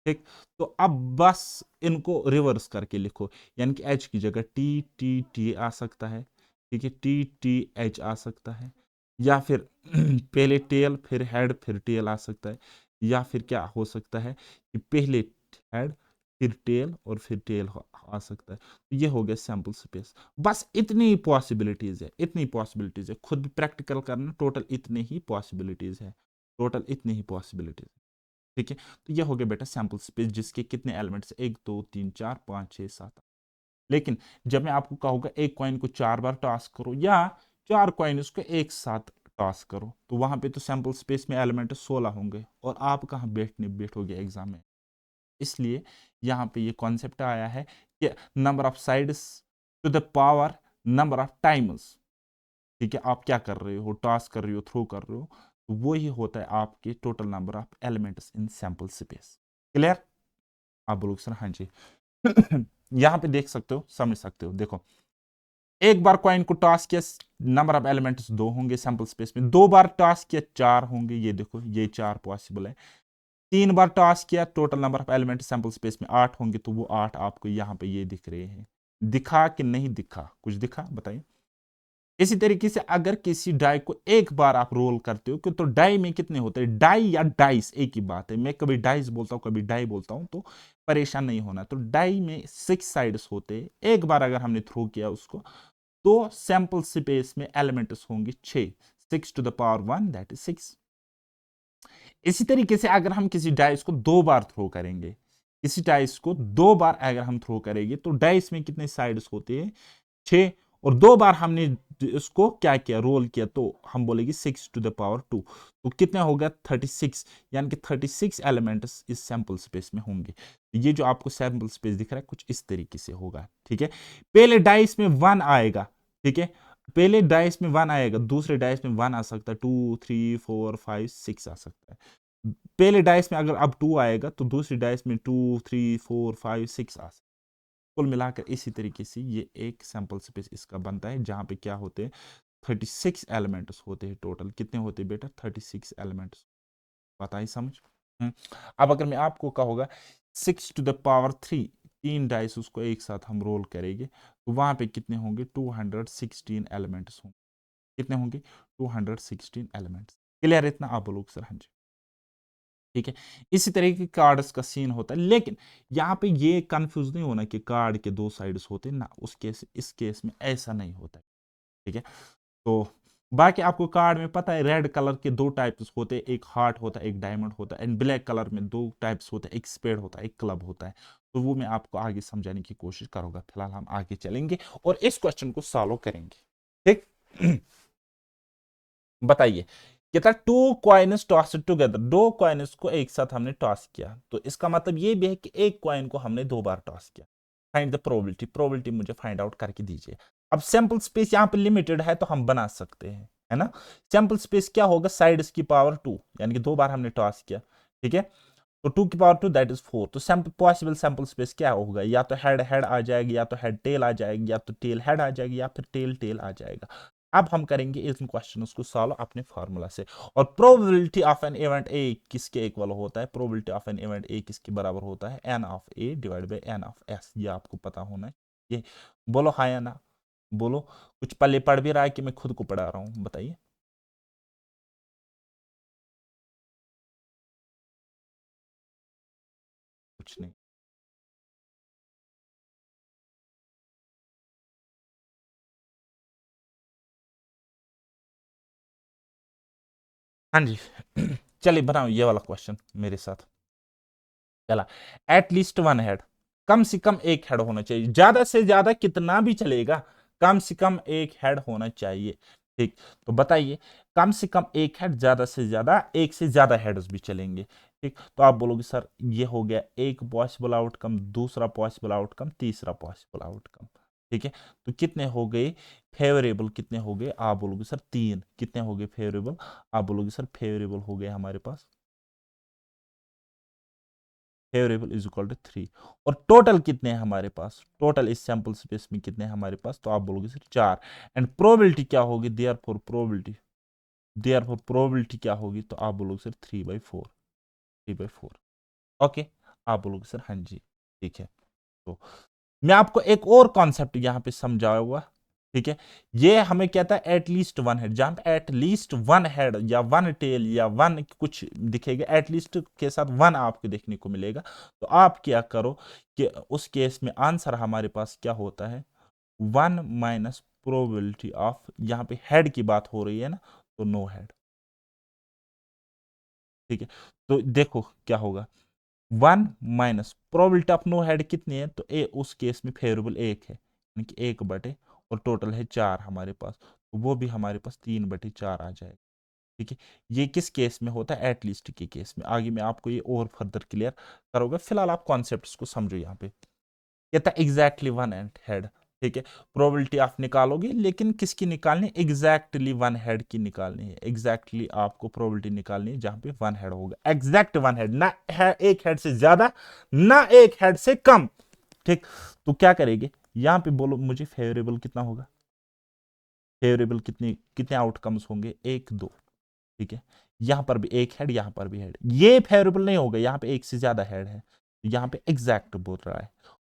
ठीक, तो अब बस इनको रिवर्स करके लिखो, यानी कि एच की जगह टी टी टी आ सकता है, ठीक है, टी टी एच आ सकता है, या फिर पहले टेल फिर हेड फिर टेल आ सकता है, या फिर क्या हो सकता है कि पहले हेड फिर टेल और फिर टेल आ सकता है। तो ये हो गया सैंपल स्पेस। बस इतनी पॉसिबिलिटीज है, इतनी पॉसिबिलिटीज है, खुद भी प्रैक्टिकल करना, टोटल इतनी ही पॉसिबिलिटीज है, टोटल इतनी ही पॉसिबिलिटीज। ठीक है, तो ये हो गया बेटा सैंपल स्पेस, जिसके कितने एलिमेंट्स, 1 2 3 4 5 6 7। लेकिन जब मैं आपको कहूंगा एक कॉइन को 4 बार टॉस करो, या 4 कॉइन उसको एक साथ टॉस करो, तो वहां पे तो सैंपल स्पेस में एलिमेंट 16 होंगे, और आप कहाँ बैठोगे एग्जाम में। इसलिए यहाँ पे ये कॉन्सेप्ट आया है कि number of sides to the power number of times. ठीक है, आप क्या कर रहे हो, टॉस कर रहे हो, थ्रो कर रहे हो, तो वो ही होता है आपके total number of elements in sample space. Clear? आप बोलोगे सर हाँ जी। यहां पे देख सकते हो, समझ सकते हो, देखो एक बार कॉइन को टॉस किया, नंबर ऑफ एलिमेंट्स 2 होंगे सैंपल स्पेस में, 2 बार टॉस किया 4 होंगे, ये देखो ये 4 पॉसिबल है। 3 बार टॉस किया, total number of element sample space में 8 होंगे, तो वो 8 आपको यहां पे ये दिख रहे हैं। दिखा कि नहीं दिखा, कुछ दिखा बताइए। इसी तरीके से अगर किसी डाई को एक बार आप रोल करते हो, तो डाई में कितने होते हैं, डाई या डाइस एक ही बात है, मैं कभी डाइस बोलता हूं कभी डाई बोलता हूं, तो परेशान नहीं होना। तो डाई में 6 साइड्स होते हैं, एक बार अगर हमने थ्रो किया उसको, तो सैंपल स्पेस में एलिमेंट्स होंगे 6, 6 to the power 1 that is 6। इसी तरीके से अगर हम किसी डाइस को 2 बार थ्रो करेंगे, किसी डाइस को 2 बार अगर हम थ्रो करेंगे, तो डाइस में कितने साइड्स होते हैं, 6, और 2 बार हमने इसको क्या किया, रोल किया, तो हम बोलेंगे 6 टू द पावर 2, तो कितना हो गया 36, यानी कि 36 एलिमेंट्स इस सैंपल स्पेस में होंगे। ये जो आपको सैंपल स्पेस दिख रहा है कुछ इस तरीके से होगा। ठीक है, पहले डाइस में 1 आएगा, ठीक है, पहले डाइस में 1 आएगा, दूसरे डाइस में 1 आ सकता है, 2 3 4 5 6 आ सकता है। पहले डाइस में अगर अब 2 आएगा, तो दूसरी डाइस में 2 3 4 5 6 आ सकता है। कुल मिलाकर इसी तरीके से ये एक सैंपल स्पेस इसका बनता है, जहां पे क्या होते हैं, 36 एलिमेंट्स होते हैं। टोटल कितने होते हैं बेटा, 36 एलिमेंट्स। बताइए समझ। हम्म। अब अगर मैं आपको कहूँगा 6 टू द पावर 3, 3 डाइस उसको एक साथ हम रोल करेंगे, तो वहां पे कितने होंगे, 216 एलिमेंट्स होंगे। कितने होंगे, 216 एलिमेंट्स। क्लियर इतना? आप बोलोगे सर हाँ जी। ठीक है, इसी तरह के कार्ड्स का सीन होता है, लेकिन यहाँ पे ये कंफ्यूज नहीं होना कि कार्ड के 2 साइड्स होते हैं ना, उस केस इस केस में ऐसा नहीं होता है। ठीक है, तो बाकी आपको कार्ड में पता है रेड कलर के 2 टाइप्स होते हैं, एक हार्ट होता है एक डायमंड होता है, एंड ब्लैक कलर में 2 टाइप्स होते हैं, एक स्पेड होता है एक क्लब होता है। तो वो मैं आपको आगे समझाने की कोशिश करूंगा, फिलहाल हम आगे चलेंगे और इस क्वेश्चन को सॉल्व करेंगे। ठीक। बताइए, कहता two coins toss together, 2 coins को एक साथ हमने टॉस किया, तो इसका मतलब ये भी है कि एक कॉइन को हमने 2 बार टॉस किया। फाइंड द प्रोबेबिलिटी, प्रोबेबिलिटी मुझे फाइंड आउट करके दीजिए। अब सैंपल स्पेस यहाँ पे लिमिटेड है, तो हम बना सकते हैं, है ना। सैंपल स्पेस क्या होगा, साइड्स की पावर 2, यानी कि 2 बार हमने टॉस किया। ठीक है, तो 2 की पावर 2 दैट इज 4। तो सैंपल पॉसिबल सैंपल स्पेस क्या होगा, या तो हेड हेड आ जाएगी, या तो हेड टेल आ जाएगी, या तो टेल हेड आ जाएगी, या फिर टेल टेल आ जाएगा। अब हम करेंगे इन क्वेश्चंस को सॉल्व अपने फार्मूला से। और probability of an event A किसके इक्वल होता है, probability of an event A किसके बराबर होता है, n of A divide by n of S. ये आपको पता होना है। ये बोलो हाँ या ना, बोलो। कुछ पल्ले पढ़ भी रहा है कि मैं खुद को पढ़ा रहा हूं, बताइए। कुछ नहीं। हाँ जी। चलिए बनाओ ये वाला क्वेश्चन मेरे साथ। चला, एट लीस्ट वन हेड, कम से कम एक हेड होना चाहिए, ज्यादा से ज्यादा कितना भी चलेगा, कम से कम एक हेड होना चाहिए। ठीक, तो बताइए, कम से कम एक हेड, ज्यादा से ज्यादा एक से ज्यादा हेड्स भी चलेंगे। ठीक, तो आप बोलोगे सर ये हो गया एक पॉसिबल आउटकम, दूसरा पॉसिबल आउटकम, तीसरा पॉसिबल आउटकम। ठीक है, तो कितने हो गए फेवरेबल, कितने हो गए, आप बोलोगे सर 3। कितने हो गए फेवरेबल, आप बोलोगे सर फेवरेबल हो गए हमारे पास, फेवरेबल इज इक्वल टू 3। और टोटल कितने हैं हमारे पास, टोटल इस सैंपल स्पेस में कितने हैं हमारे पास, तो आप बोलोगे सर 4। एंड प्रोबेबिलिटी क्या होगी, therefore probability, therefore probability क्या होगी, तो आप बोलोगे सर 3/4, 3/4। ओके, आप बोलोगे सर हाँ जी ठीक है। तो मैं आपको एक और कॉन्सेप्ट यहां पे समझाऊंगा, ठीक है। ये हमें कहता है एटलीस्ट वन हेड, जहां पे एटलीस्ट वन हेड या वन टेल या वन कुछ दिखेगा, एटलीस्ट के साथ वन आपको देखने को मिलेगा, तो आप क्या करो कि उस केस में आंसर हमारे पास क्या होता है, 1 - प्रोबेबिलिटी ऑफ, यहां पे हेड की बात हो रही है ना, तो नो हेड, ठीक है। तो देखो क्या होगा, 1 - प्रोबेबिलिटी ऑफ नो हेड कितनी है, तो ए उस केस में फेवरेबल 1 है, यानी कि 1/, और टोटल है 4 हमारे पास, तो वो भी हमारे पास 3/4 आ जाएगा, ठीक है। ये किस केस में होता है, एटलीस्ट के केस में। आगे मैं आपको ये और फर्दर क्लियर करूंगा, फिलहाल आप कॉन्सेप्ट्स को समझो। यहाँ पे कहता है एग्जैक्टली वन हेड, ठीक है। प्रोबेबिलिटी आप निकालोगे, लेकिन किसकी निकालनी, एग्जैक्टली वन हेड की निकालनी है, एग्जैक्टली आपको प्रोबेबिलिटी निकालनी है जहां पे वन हेड होगा, एग्जैक्ट वन हेड, ना है एक हेड से ज्यादा ना एक हेड से कम, ठीक। तो क्या करेंगे, यहां पे बोलो मुझे फेवरेबल कितना होगा, फेवरेबल कितने कितने आउटकम्स होंगे, 1 2, ठीक है। यहां पर भी एक हेड, यहां पर भी हेड, ये फेवरेबल नहीं होगा, यहां पे एक से ज्यादा हेड है, यहां पे एग्जैक्ट बोल रहा है।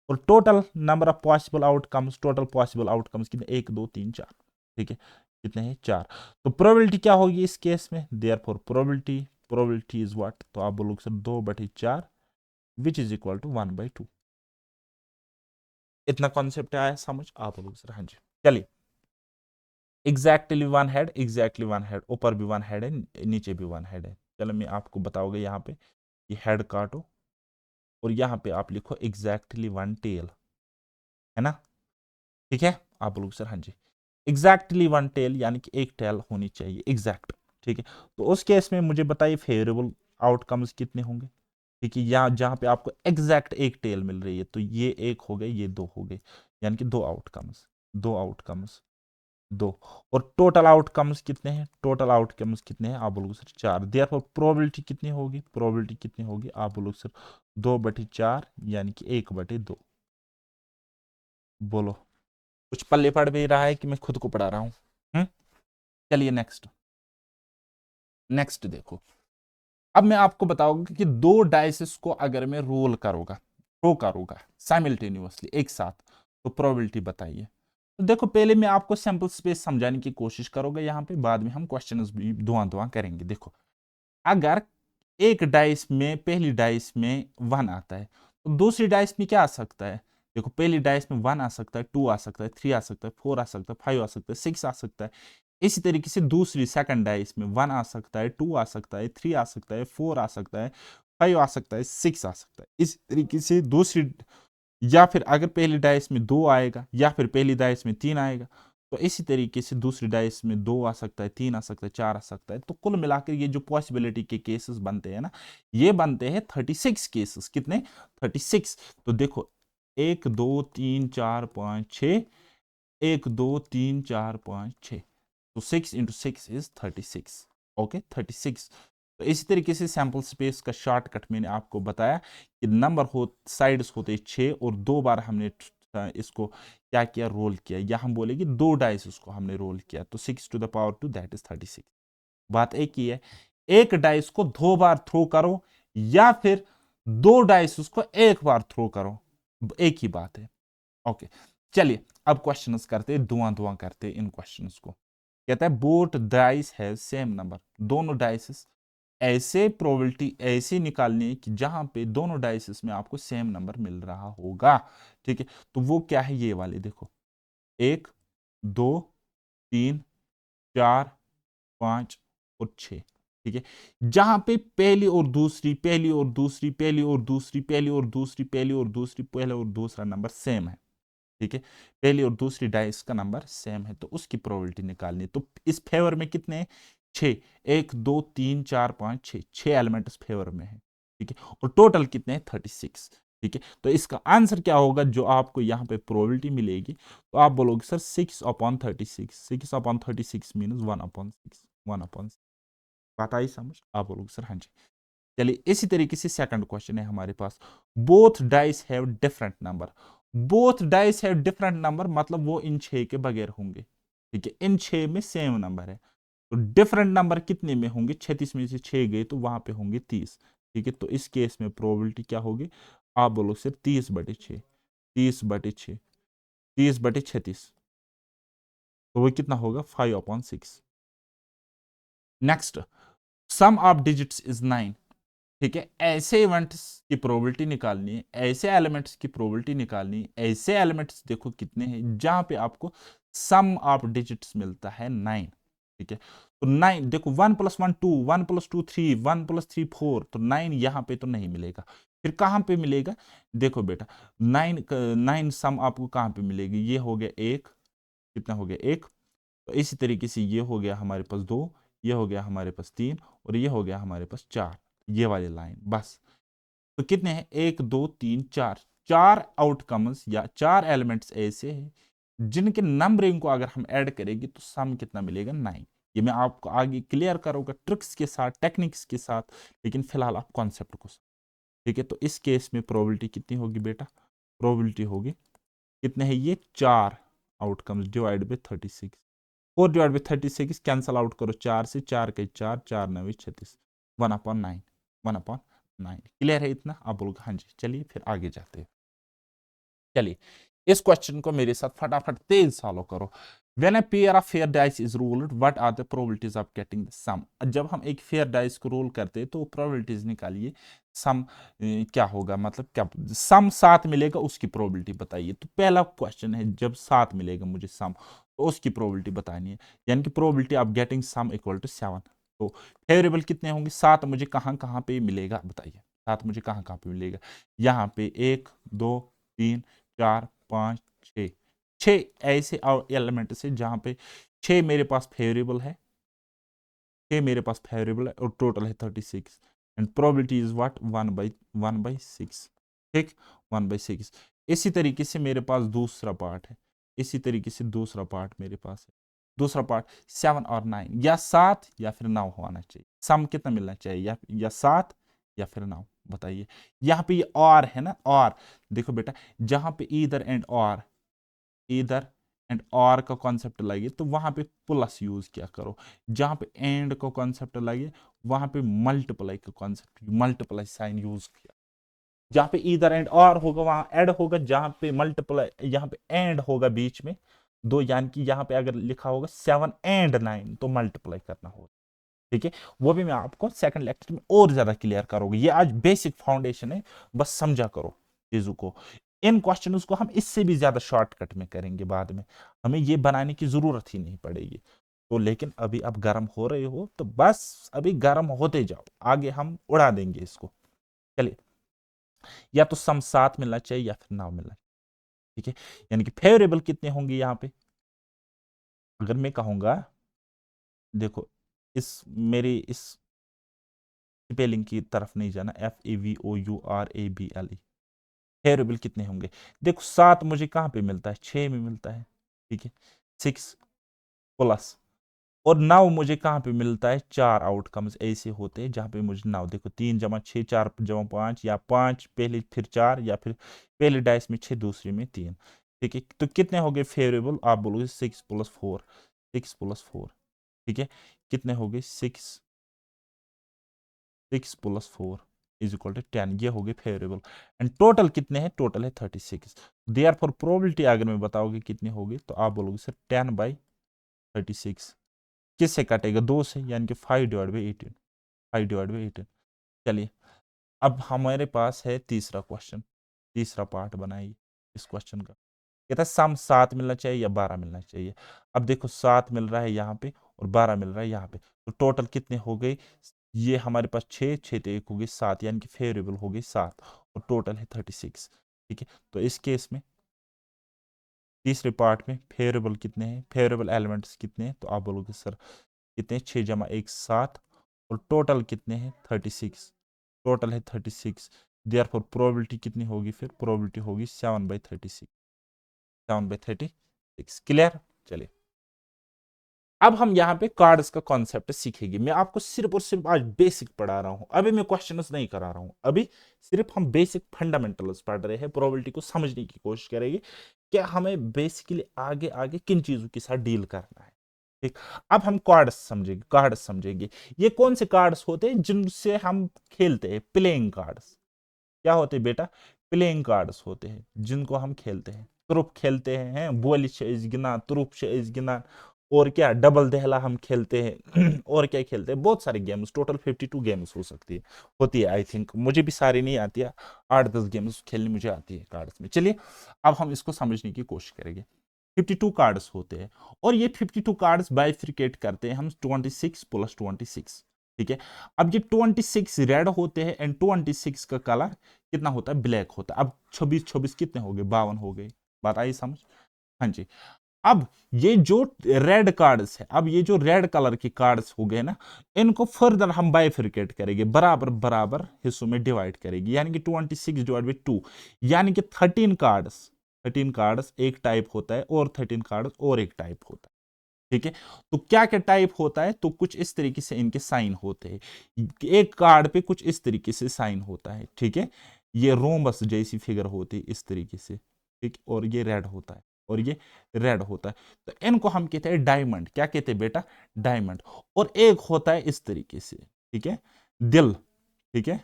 और total number of possible outcomes, total possible outcomes कितने, 1 2 3 4, ठीक है। कितने हैं, 4। तो प्रोबेबिलिटी क्या होगी इस केस में, therefore probability, probability is what, तो आप बोलोगे sir 2/4 which is equal to 1/2। इतना कॉन्सेप्ट आया समझ, आप बोलोगे सर हाँ जी। चलिए, exactly one head, exactly one head, ऊपर भी वन हेड है, नीचे भी वन हेड है। चलो मैं आपको बताओगे, यहाँ पे ये हेड काटो और यहाँ पे आप लिखो एग्जैक्टली वन टेल, है ना, ठीक है। आप बोलोगे सर हाँ जी, एग्जैक्टली वन टेल यानी कि एक टेल होनी चाहिए एग्जैक्ट, ठीक है। तो उस केस में मुझे बताइए फेवरेबल आउटकम्स कितने होंगे, ठीक है। यहाँ जहाँ पे आपको एग्जैक्ट एक टेल मिल रही है, तो ये एक हो गए, ये 2 हो गए, यानी कि 2 आउटकम्स, 2 आउटकम्स, 2। और टोटल आउटकम्स कितने हैं, टोटल आउटकम्स कितने हैं, आप बोलोगे सर 4। देयरफॉर प्रोबेबिलिटी कितनी होगी, प्रोबेबिलिटी कितनी होगी, आप बोलोगे सर 2/4 यानी कि 1/2। बोलो, कुछ पल्ले पड़ भी रहा है कि मैं खुद को पढ़ा रहा हूं, चलिए नेक्स्ट, नेक्स्ट देखो। अब मैं आपको बताऊंगा कि 2 डाइसेस को अगर मैं रोल करूंगा, थ्रो करूंगा साइमल्टेनियसली एक साथ, तो प्रोबेबिलिटी बताइए। तो देखो, पहले मैं आपको सैंपल स्पेस समझाने की कोशिश करूंगा यहाँ पे, बाद में हम क्वेश्चंस भी धुआं धुआं करेंगे। देखो, अगर एक डाइस में, पहली डाइस में 1 आता है, तो दूसरी डाइस में क्या आ सकता है, देखो पहली डाइस में 1 आ सकता है, 2 आ सकता है, 3 आ सकता है, 4 आ सकता है, 5 आ सकता है, 6 आ सकता है। इसी तरीके से दूसरी सेकंड डाइस में 1 आ सकता है, 2 आ सकता है, 3 आ सकता है, 4 आ सकता है, 5 आ सकता है, 6 आ सकता है। इस तरीके से दूसरी, या फिर अगर पहली डाइस में 2 आएगा, या फिर पहली डाइस में 3 आएगा, तो इसी तरीके से दूसरी डाइस में 2 आ सकता है, 3 आ सकता है, 4 आ सकता है। तो कुल मिलाकर ये जो पॉसिबिलिटी के केसेस बनते हैं ना, ये बनते हैं 36 केसेस। कितने, 36। तो देखो, 1 2 3 4 5 6, 1 2 3 4 5 6, तो 6 × 6 इज 36। ओके, 36। तो इसी तरीके से सैंपल स्पेस का शॉर्टकट मैंने आपको बताया कि नंबर हो, साइड्स होते 6, और 2 बार हमने इसको क्या किया, रोल किया, या हम बोले कि 2 डाइस उसको हमने रोल किया, तो 6⁻², दैट इज 36। बात एक ही है, एक डाइस को 2 बार थ्रो करो, या फिर 2 डाइस उसको एक बार थ्रो करो, एक ही बात है। ओके, चलिए अब क्वेश्चंस करते हैं, धुआं धुआं करते हैं इन क्वेश्चंस को। कहता है both dice have same number, दोनों डाइसेस ऐसे प्रोबेबिलिटी ऐसे निकालनी है कि जहां पे दोनों डाइसेस में आपको सेम नंबर मिल रहा होगा, ठीक है। तो वो क्या है, ये वाले देखो, 1 2 3 4 5 और 6, ठीक है। जहां पे पहली और दूसरी, पहली और दूसरी, पहली और दूसरी, पहली और दूसरी, पहली और दूसरी, पहला और दूसरा नंबर सेम है, ठीक है। पहली और दूसरी डाइस का नंबर सेम है, तो उसकी प्रोबेबिलिटी निकालनी है। तो इस फेवर में कितने हैं, 6, 1 2 3 4 5 6, 6 एलिमेंट इस फेवर में है, ठीक है। और टोटल कितने हैं, 36, ठीक है। तो इसका आंसर क्या होगा, जो आपको यहाँ पे प्रोबेबिलिटी मिलेगी, तो आप बोलोगे सर 6/36, 6/36 मीन्स 1/6, 1/6। बात आई समझ, आप बोलोगे सर हाँ जी। चलिए, इसी तरीके से सेकंड क्वेश्चन है हमारे पास, both dice have different number. Both dice have different number मतलब वो इन 6 के बगैर होंगे, ठीक है। इन 6 में सेम नंबर है, तो डिफरेंट नंबर कितने में होंगे, 36 में से 6 गए तो वहां पे होंगे 30। ठीक है, तो इस केस में प्रोबेबिलिटी क्या होगी, आप बोलो सिर्फ 30/6, 30/6, 30/36, तो वो कितना होगा 5/6। Next, sum of digits is 9। ठीक है, ऐसे इवेंट्स की प्रोबेबिलिटी निकालनी है, ऐसे एलिमेंट्स की प्रोबेबिलिटी निकालनी है, ऐसे एलिमेंट्स देखो कितने हैं जहां पे आपको सम ऑफ डिजिट्स मिलता है 9। ठीक है, तो 9 देखो, 1+1 2, 1+2 3, 1+3 4, तो 9 यहां पे तो नहीं मिलेगा। फिर कहां पे मिलेगा, देखो बेटा, 9 सम आपको कहां पे मिलेगी, ये हो गया एक, कितना हो गया एक, तो इसी तरीके से ये हो गया हमारे पास 2, ये हो गया हमारे पास 3, और ये हो गया हमारे पास 4, ये वाली लाइन बस। तो कितने हैं, 1 2 3 4, 4 आउटकम्स या 4 एलिमेंट्स ऐसे हैं जिनके नंबरिंग को अगर हम ऐड करेंगे तो सम कितना मिलेगा 9। ये मैं आपको आगे क्लियर करूंगा ट्रिक्स के साथ, टेक्निक्स के साथ, लेकिन फिलहाल आप कॉन्सेप्ट को। ठीक है, तो इस केस में प्रोबेबिलिटी कितनी होगी बेटा, प्रोबेबिलिटी होगी कितने हैं ये 4 outcomes divide by 36, 4/36 cancel out करो, 4 से 4 के 4, 4×9 = 36, 1/9, 1/9। क्लियर है इतना, आप बोलोगे हाँ जी। चलिए फिर आगे जाते हैं। चलिए इस क्वेश्चन को मेरे साथ फटाफट तेज सॉल्व करो। When a pair of fair dice is rolled, what are the probabilities of getting the sum? जब हम एक फेयर डाइस को रोल करते हैं तो प्रोबेबिलिटीज निकालिए, सम क्या होगा, मतलब क्या सम 7 मिलेगा उसकी प्रोबेबिलिटी बताइए। तो पहला क्वेश्चन है, जब 7 मिलेगा मुझे सम, तो उसकी प्रोबेबिलिटी बतानी है, यानी कि probability of getting sum equal to 7। तो फेवरेबल कितने होंगे, 7 मुझे कहाँ कहाँ पे मिलेगा बताइए, 7 मुझे कहाँ कहाँ पे मिलेगा, यहाँ पे 1 2 3 4 5 6, 6 ऐसे एलिमेंट से जहां पे 6 मेरे पास फेवरेबल है, 6 मेरे पास फेवरेबल है, और टोटल है 36, एंड प्रोबेबिलिटी इज व्हाट 1/6। ठीक, 1/6। इसी तरीके से मेरे पास दूसरा पार्ट है, इसी तरीके से दूसरा पार्ट मेरे पास है, दूसरा पार्ट 7 और 9, या 7 या फिर 9 होना चाहिए, सम कितना मिलना चाहिए, या 7 या फिर 9 बताइए। यहाँ पे ये और है ना, और देखो बेटा, जहां पे ईदर एंड और, ईदर एंड और का कॉन्सेप्ट लगे तो वहां पे प्लस यूज किया करो, जहां पे एंड का कॉन्सेप्ट लगे वहां पे मल्टीप्लाई का कॉन्सेप्ट, मल्टीप्लाई साइन यूज किया। जहां पे ईदर एंड और होगा वहां ऐड होगा, जहां पे मल्टीप्लाई, यहाँ पे एंड होगा बीच में दो, यानी कि यहाँ पे अगर लिखा होगा 7 एंड 9 तो मल्टीप्लाई करना होगा। ठीक है, वो भी मैं आपको सेकंड लेक्चर में और ज्यादा क्लियर करूंगी, ये आज बेसिक फाउंडेशन है, बस समझा करो चीजों को। इन क्वेश्चंस को हम इससे भी ज्यादा शॉर्टकट में करेंगे बाद में, हमें ये बनाने की जरूरत ही नहीं पड़ेगी। तो लेकिन अभी आप गर्म हो रहे हो तो बस अभी गर्म होते जाओ, आगे हम उड़ा देंगे इसको। चलिए, या तो सम 7 मिलना चाहिए या फिर 9 मिलना चाहिए। ठीक है, यानी कि फेवरेबल कितने होंगे यहाँ पे, अगर मैं कहूंगा, देखो इस मेरी इस स्पेलिंग की तरफ नहीं जाना, FAVOURABLE, फेवरेबल कितने होंगे, देखो 7 मुझे कहां पे मिलता है, 6 में मिलता है। ठीक है, 6 प्लस, और 9 मुझे कहां पे मिलता है, 4 आउटकम्स ऐसे होते हैं जहां पे मुझे 9, देखो 3 + 6 4 + 5, या 5 पहले फिर 4, या फिर पहले डाइस में 6 दूसरे में 3। ठीक है, तो कितने हो गए फेवरेबल, आप बोलोगे 6 + 4, 6 + 4। ठीक है, कितने हो गए 6 + 4 = 10, ये हो गए फेवरेबल। एंड टोटल कितने हैं, टोटल है 36। देयरफॉर प्रोबेबिलिटी अगर मैं बताओगे कितनी होगी, तो आप बोलोगे सर 10/36, किससे कटेगा, 2 से, यानी कि 5/18, 5/18। चलिए, अब हमारे पास है तीसरा क्वेश्चन, तीसरा पार्ट बनाइए इस क्वेश्चन का। कहता है सम 7 मिलना चाहिए या 12 मिलना चाहिए। अब देखो 7 मिल रहा है यहाँ पे और 12 मिल रहा है यहाँ पे, तो टोटल कितने हो गए, ये हमारे पास 6 6 तो 1 हो गई 7, यानी कि फेवरेबल हो गई 7, और टोटल है 36। ठीक है, तो इस केस में तीसरे पार्ट में फेवरेबल कितने हैं, फेवरेबल एलिमेंट्स कितने हैं, तो आप बोलोगे सर कितने, 6 + 1 7, और टोटल कितने हैं 36, टोटल है 36। देयरफॉर प्रोबेबिलिटी कितनी होगी, फिर प्रोबेबिलिटी होगी 7/36, 7/36। क्लियर। चलिए, अब हम यहाँ पे कार्ड्स का कॉन्सेप्ट सीखेंगे, मैं आपको सिर्फ और सिर्फ आज बेसिक पढ़ा रहा हूँ, अभी मैं क्वेश्चंस नहीं करा रहा हूँ, अभी सिर्फ हम बेसिक फंडामेंटल्स पढ़ रहे हैं, प्रोबेबिलिटी को समझने की कोशिश करेंगे कि हमें बेसिकली आगे आगे किन चीजों के साथ डील करना है। ठीक, अब हम कार्ड्स समझेंगे। ये कौन से कार्ड्स होते हैं जिनसे हम खेलते हैं? Playing cards. क्या होते हैं बेटा? प्लेइंग कार्ड्स होते हैं जिनको हम खेलते हैं। तुरुप खेलते हैं, बोली गिना, तुरुप गिना, और क्या डबल दहला हम खेलते हैं और क्या खेलते हैं? बहुत सारे गेम्स, टोटल 52 गेम्स हो सकती है, होती है आई थिंक, मुझे भी सारी नहीं आती है, 8-10 गेम्स खेलनी मुझे आती है कार्ड्स में। चलिए अब हम इसको समझने की कोशिश करेंगे। 52 कार्ड्स होते हैं, और ये 52 कार्ड्स बाइफ्रिकेट करते हैं हम 26 प्लस 26। ठीक है, अब ये 26 रेड होते हैं एंड 26 का कलर कितना होता है? ब्लैक होता है। अब 26 26 कितने हो गए? 52 हो गए। बात आई समझ? हाँ जी। अब ये जो रेड कार्ड्स है, अब ये जो रेड कलर की कार्ड्स हो गए ना, इनको फर्दर हम बाइफिकेट करेंगे, बराबर बराबर हिस्सों में डिवाइड करेंगे, यानी कि 26 डिवाइड बाई 2, यानी कि 13 कार्ड्स एक टाइप होता है, और 13 कार्ड्स और एक टाइप होता है। ठीक है, तो क्या क्या टाइप होता है? तो कुछ इस तरीके से इनके साइन होते हैं, एक कार्ड पे कुछ इस तरीके से साइन होता है। ठीक है, ये रोमबस जैसी फिगर होती है इस तरीके से, ठीक, और ये रेड होता है, और ये रेड होता है, तो इनको हम कहते हैं डायमंड। क्या कहते हैं बेटा? डायमंड। और एक होता है इस तरीके से, ठीक है, दिल। ठीक है,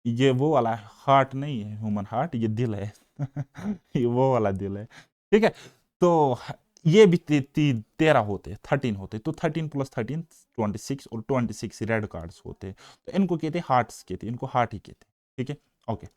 ये वो वाला हार्ट नहीं है, ह्यूमन हार्ट, ये दिल है ये वो वाला दिल है। ठीक है, तो ये भी 13 होते हैं, 13 होते हैं, तो 13 प्लस 13 26, और 26 रेड कार्ड्स होते हैं, तो इनको कहते हैं हार्ट्स, कहते हैं इनको, हार्ट ही कहते हैं। ठीक है, ओके।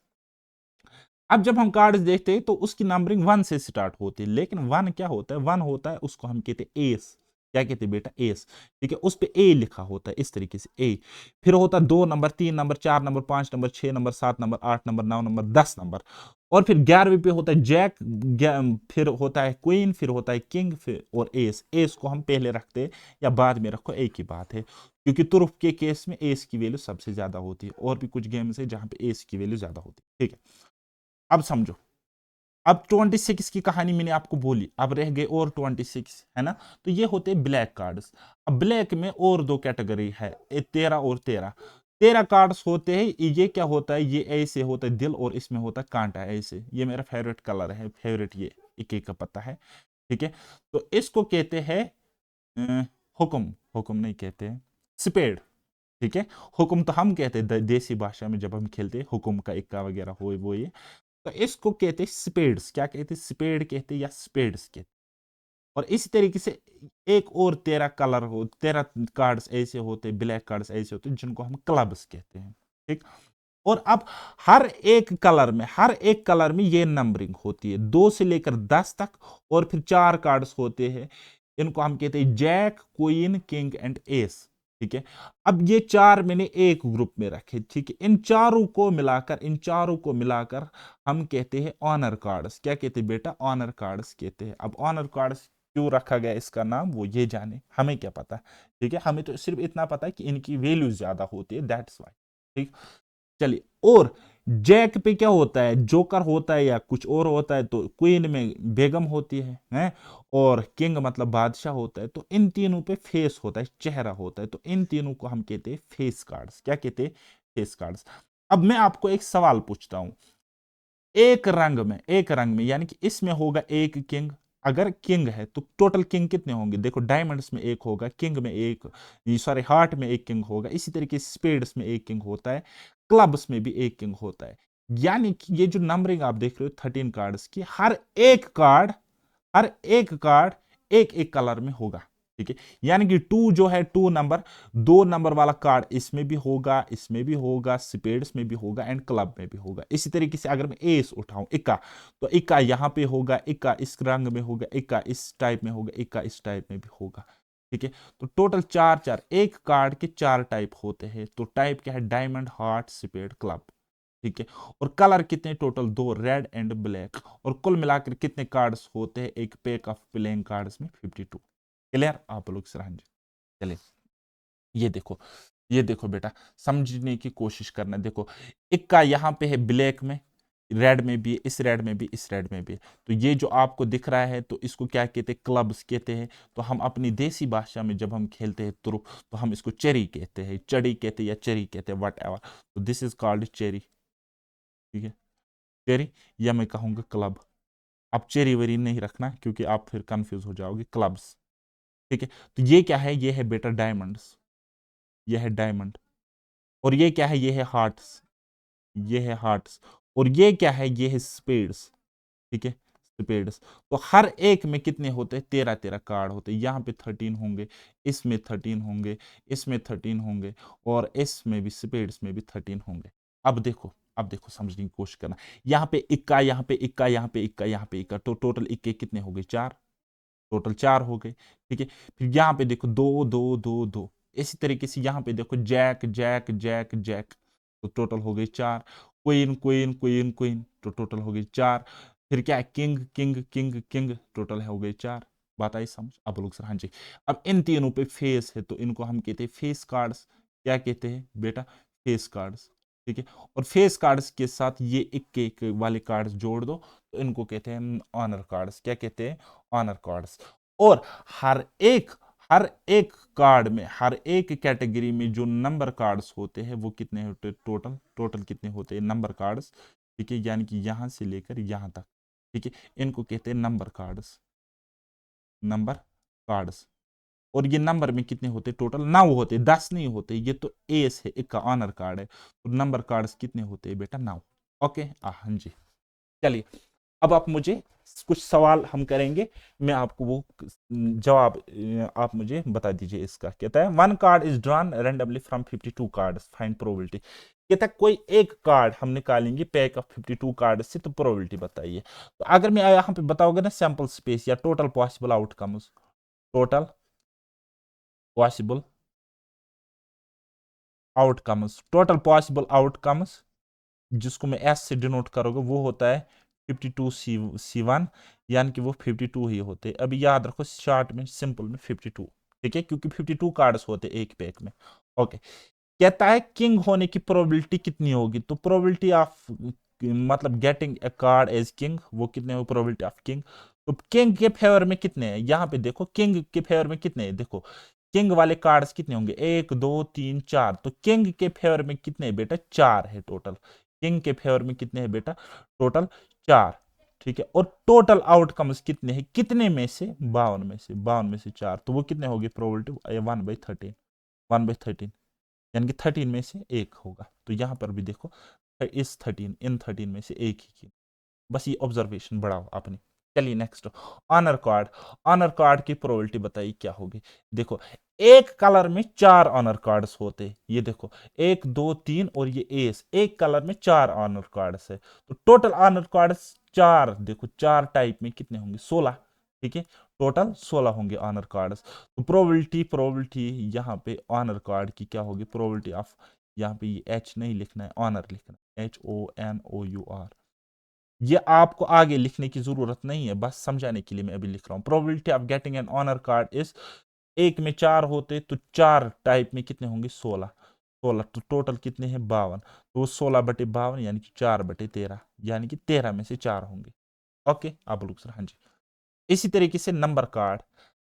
अब जब हम कार्ड्स देखते हैं तो उसकी नंबरिंग 1 से स्टार्ट होती है, लेकिन 1 क्या होता है? 1 होता है, उसको हम कहते हैं एस। क्या कहते हैं बेटा? एस। ठीक है, उस पे ए लिखा होता है इस तरीके से, ए। फिर होता है 2 number, 3 number, 4 number, 5 number, 6 number, 7 number, 8 number, 9 number, 10 number, और फिर 11वें पे होता है जैक, फिर होता है क्वीन, फिर होता है किंग, फिर और एस। एस को हम पहले रखते हैं या बाद में रखो, एक ही बात है, क्योंकि तुरुफ के केस में एस की वैल्यू सबसे ज्यादा होती है, और भी कुछ गेम्स है जहां पे एस की वैल्यू ज्यादा होती है। ठीक है, अब समझो। अब 26 की कहानी मैंने आपको बोली, अब रह गए और 26, है ना? तो ये होते हैं ब्लैक कार्ड्स। अब ब्लैक में और दो कैटेगरी है, 13 और 13। 13 कार्ड्स होते हैं, ये क्या होता है? ये ऐसे होता है दिल, और इसमें होता है कांटा ऐसे। ये मेरा फेवरेट कलर है, फेवरेट, ये एक एक का पत्ता है। ठीक है, तो इसको कहते हैं अ, हुक्म। हुक्म नहीं कहते हैं, स्पेड। ठीक है, हुक्म तो हम कहते हैं देसी भाषा में, जब हम खेलते हैं हुक्म का इक्का वगैरह हो वो ये, तो इसको कहते हैं स्पेड्स। क्या कहते हैं? स्पेड कहते हैं या स्पेड्स कहते हैं। और इसी तरीके से एक और 13 कलर हो, 13 कार्ड्स ऐसे होते, ब्लैक कार्ड्स ऐसे होते जिनको हम क्लब्स कहते हैं। ठीक, और अब हर एक कलर में ये नंबरिंग होती है, 2 से लेकर 10 तक, और फिर 4 कार्ड्स होते हैं, इनको हम कहते हैं jack, queen, king and ace. ठीक है, अब ये चार मैंने एक ग्रुप में रखे। ठीक है, इन चारों को मिलाकर हम कहते हैं ऑनर कार्ड्स। क्या कहते हैं बेटा? ऑनर कार्ड्स कहते हैं। अब ऑनर कार्ड्स क्यों रखा गया इसका नाम, वो ये जाने, हमें क्या पता। ठीक है, हमें तो सिर्फ इतना पता है कि इनकी वैल्यू ज्यादा होती है, दैट्स वाई। ठीक, चलिए। और जैक पे क्या होता है? जोकर होता है या कुछ और होता है, तो क्वीन में बेगम होती है, और किंग मतलब बादशाह होता है, तो इन तीनों पे फेस होता है, चेहरा होता है, तो इन तीनों को हम कहते हैं फेस कार्ड्स। क्या कहते हैं? Face cards. अब मैं आपको एक सवाल पूछता हूं, एक रंग में यानी कि इसमें होगा एक किंग। अगर किंग है तो टोटल किंग कितने होंगे? देखो, डायमंड्स में एक होगा, किंग में एक, सॉरी हार्ट में एक किंग होगा, इसी तरीके से स्पेड्स में एक किंग होता है, क्लब्स में भी एक किंग होता है। यानी कि ये जो नंबरिंग आप देख रहे हो 13 कार्ड्स की, हर एक कार्ड एक एक कलर में होगा। ठीक है, यानी कि 2 जो है, 2 नंबर, 2 नंबर वाला कार्ड इसमें भी होगा, इसमें भी होगा, स्पेड्स में भी होगा, एंड क्लब में भी होगा। इसी तरीके से अगर मैं एस उठाऊं, इक्का, तो इक्का यहां पे होगा, इक्का इस रंग में होगा, इक्का इस टाइप में होगा, इक्का इस टाइप में भी होगा। ठीक है, तो टोटल चार चार, एक कार्ड के 4 टाइप होते हैं, तो टाइप क्या है? Diamond, heart, spade, club. ठीक है, और कलर कितने? टोटल 2, रेड एंड ब्लैक, और कुल मिलाकर कितने कार्ड्स होते हैं एक पैक ऑफ प्लेइंग कार्ड्स में? 52। क्लियर? आप लोग सर? हाँ जी, चलिए। ये देखो बेटा, समझने की कोशिश करना। देखो, इक्का यहाँ पे है ब्लैक में, रेड में भी, इस रेड में भी, इस रेड में भी, तो ये जो आपको दिख रहा है, तो इसको क्या कहते हैं? क्लब्स कहते हैं। तो हम अपनी देसी भाषा में जब हम खेलते हैं तुरुप, तो हम इसको चेरी कहते हैं, चड़ी कहते हैं, या चेरी कहते हैं, वट एवर। तो दिस इज कॉल्ड चेरी। ठीक है, चेरी, या मैं कहूंगा क्लब। आप चेरी वेरी नहीं रखना, क्योंकि आप फिर कंफ्यूज हो जाओगे। क्लब्स। ठीक है, तो ये क्या है, ये है बेटा डायमंड्स, ये है डायमंड। और ये क्या है, ये है हार्ट्स, ये है हार्ट्स। और ये क्या है, ये है स्पेड्स। ठीक है, स्पेड्स। तो हर एक में कितने होते हैं, 13 13 कार्ड होते हैं। यहाँ पे 13 होंगे, इसमें 13 होंगे, इसमें 13 होंगे, और इसमें भी स्पेड्स में भी 13 होंगे। अब देखो, अब देखो, समझने की कोशिश करना। यहाँ पे इक्का, यहाँ पे इक्का, यहाँ पे इक्का, यहाँ पे इक्का, तो टोटल इक्के कितने हो गए, 4। टोटल 4 हो गए। ठीक है, फिर यहाँ पे देखो 2 2 2 2। इसी तरीके से यहाँ पे देखो जैक जैक जैक जैक, तो टोटल हो गई 4। क्वीन क्वीन क्वीन क्वीन, तो टोटल हो गई 4। फिर क्या है, king king king king, total हो गई 4। बात आई समझ? अब लोग सर, हाँ जी। अब इन तीनों पे फेस है, तो इनको हम कहते हैं फेस कार्ड्स। क्या कहते हैं बेटा, फेस कार्ड्स। ठीक है, और फेस कार्ड्स के साथ ये इक्के इक्के वाले कार्ड्स जोड़ दो, तो इनको कहते हैं ऑनर कार्ड्स। क्या कहते हैं, ऑनर कार्ड्स। और हर एक हर एक कार्ड में, हर एक कैटेगरी में जो नंबर कार्ड्स होते हैं वो कितने होते, टोटल टोटल कितने होते हैं नंबर कार्ड्स। ठीक है, यानी कि यहां से लेकर यहां तक। ठीक है, इनको कहते हैं नंबर कार्ड्स, नंबर कार्ड्स। और ये नंबर में कितने होते, टोटल 9 होते, 10 नहीं होते। ये तो एस है, एक का ऑनर कार्ड है, तो नंबर कार्ड्स कितने होते हैं बेटा, 9। ओके, हाँ जी। चलिए, अब आप मुझे कुछ सवाल हम करेंगे, मैं आपको वो जवाब आप मुझे बता दीजिए। इसका कहता है, one card is drawn randomly from 52 cards, find probability. कहता है कोई एक कार्ड हम निकालेंगे पैक ऑफ 52 कार्ड से, तो प्रोबेबिलिटी बताइए। तो अगर मैं यहाँ पे बताओगे ना सैंपल स्पेस या total possible outcomes, total possible outcomes, total possible outcomes, जिसको मैं एस से डिनोट करोगे, वो होता है 52 C1, यानी कि वो 52 ही होते हैं। अभी याद रखो, शॉर्ट में सिंपल में 52। ठीक है, क्योंकि 52 कार्ड्स होते हैं एक पैक में। ओके, कहता है किंग होने की प्रोबेबिलिटी कितनी होगी, तो प्रोबेबिलिटी ऑफ मतलब getting a card as king, वो कितने हो, प्रोबेबिलिटी ऑफ किंग। तो किंग के फेवर में कितने हैं, यहाँ पे देखो किंग के फेवर में कितने हैं, देखो किंग वाले कार्ड्स कितने होंगे, 1 2 3 4। तो किंग के फेवर में कितने हैं बेटा, 4 है टोटल। किंग के फेवर में कितने हैं बेटा, टोटल 4। ठीक है, और टोटल आउटकम्स कितने हैं, कितने में से, 52 में से, 52 में से 4, तो वो कितने होगी प्रोबेबिलिटी, 1/13, 1/13, यानी कि 13 में से एक होगा। तो यहां पर भी देखो, इस 13 इन 13 में से एक ही की। बस ये ऑब्जर्वेशन बढ़ाओ आपने। चलिए next, honour card. Honour card की प्रोबेबिलिटी बताइए क्या होगी। देखो, एक कलर में 4 ऑनर कार्ड्स होते हैं, ये देखो 1 2 3, और ये एस, एक कलर में 4 ऑनर कार्ड्स है। तो टोटल ऑनर कार्ड्स 4, देखो 4 टाइप में कितने होंगे, 16। ठीक है, टोटल 16 होंगे ऑनर कार्ड्स। तो प्रोबेबिलिटी यहाँ पे ऑनर कार्ड की क्या होगी, प्रोबेबिलिटी ऑफ, यहाँ पे ये एच नहीं लिखना है, ऑनर लिखना है, HONOUR। ये आपको आगे लिखने की जरूरत नहीं है, बस समझाने के लिए मैं अभी लिख रहा हूँ। Probability of getting an honour card is, एक में 4 होते, तो 4 टाइप में कितने होंगे, 16। 16, तो टोटल कितने हैं, 52। तो 16/52 यानी कि 4/13, यानी कि 13 में से 4 होंगे। ओके, आप लोग सर, हाँ जी। इसी तरीके से नंबर कार्ड,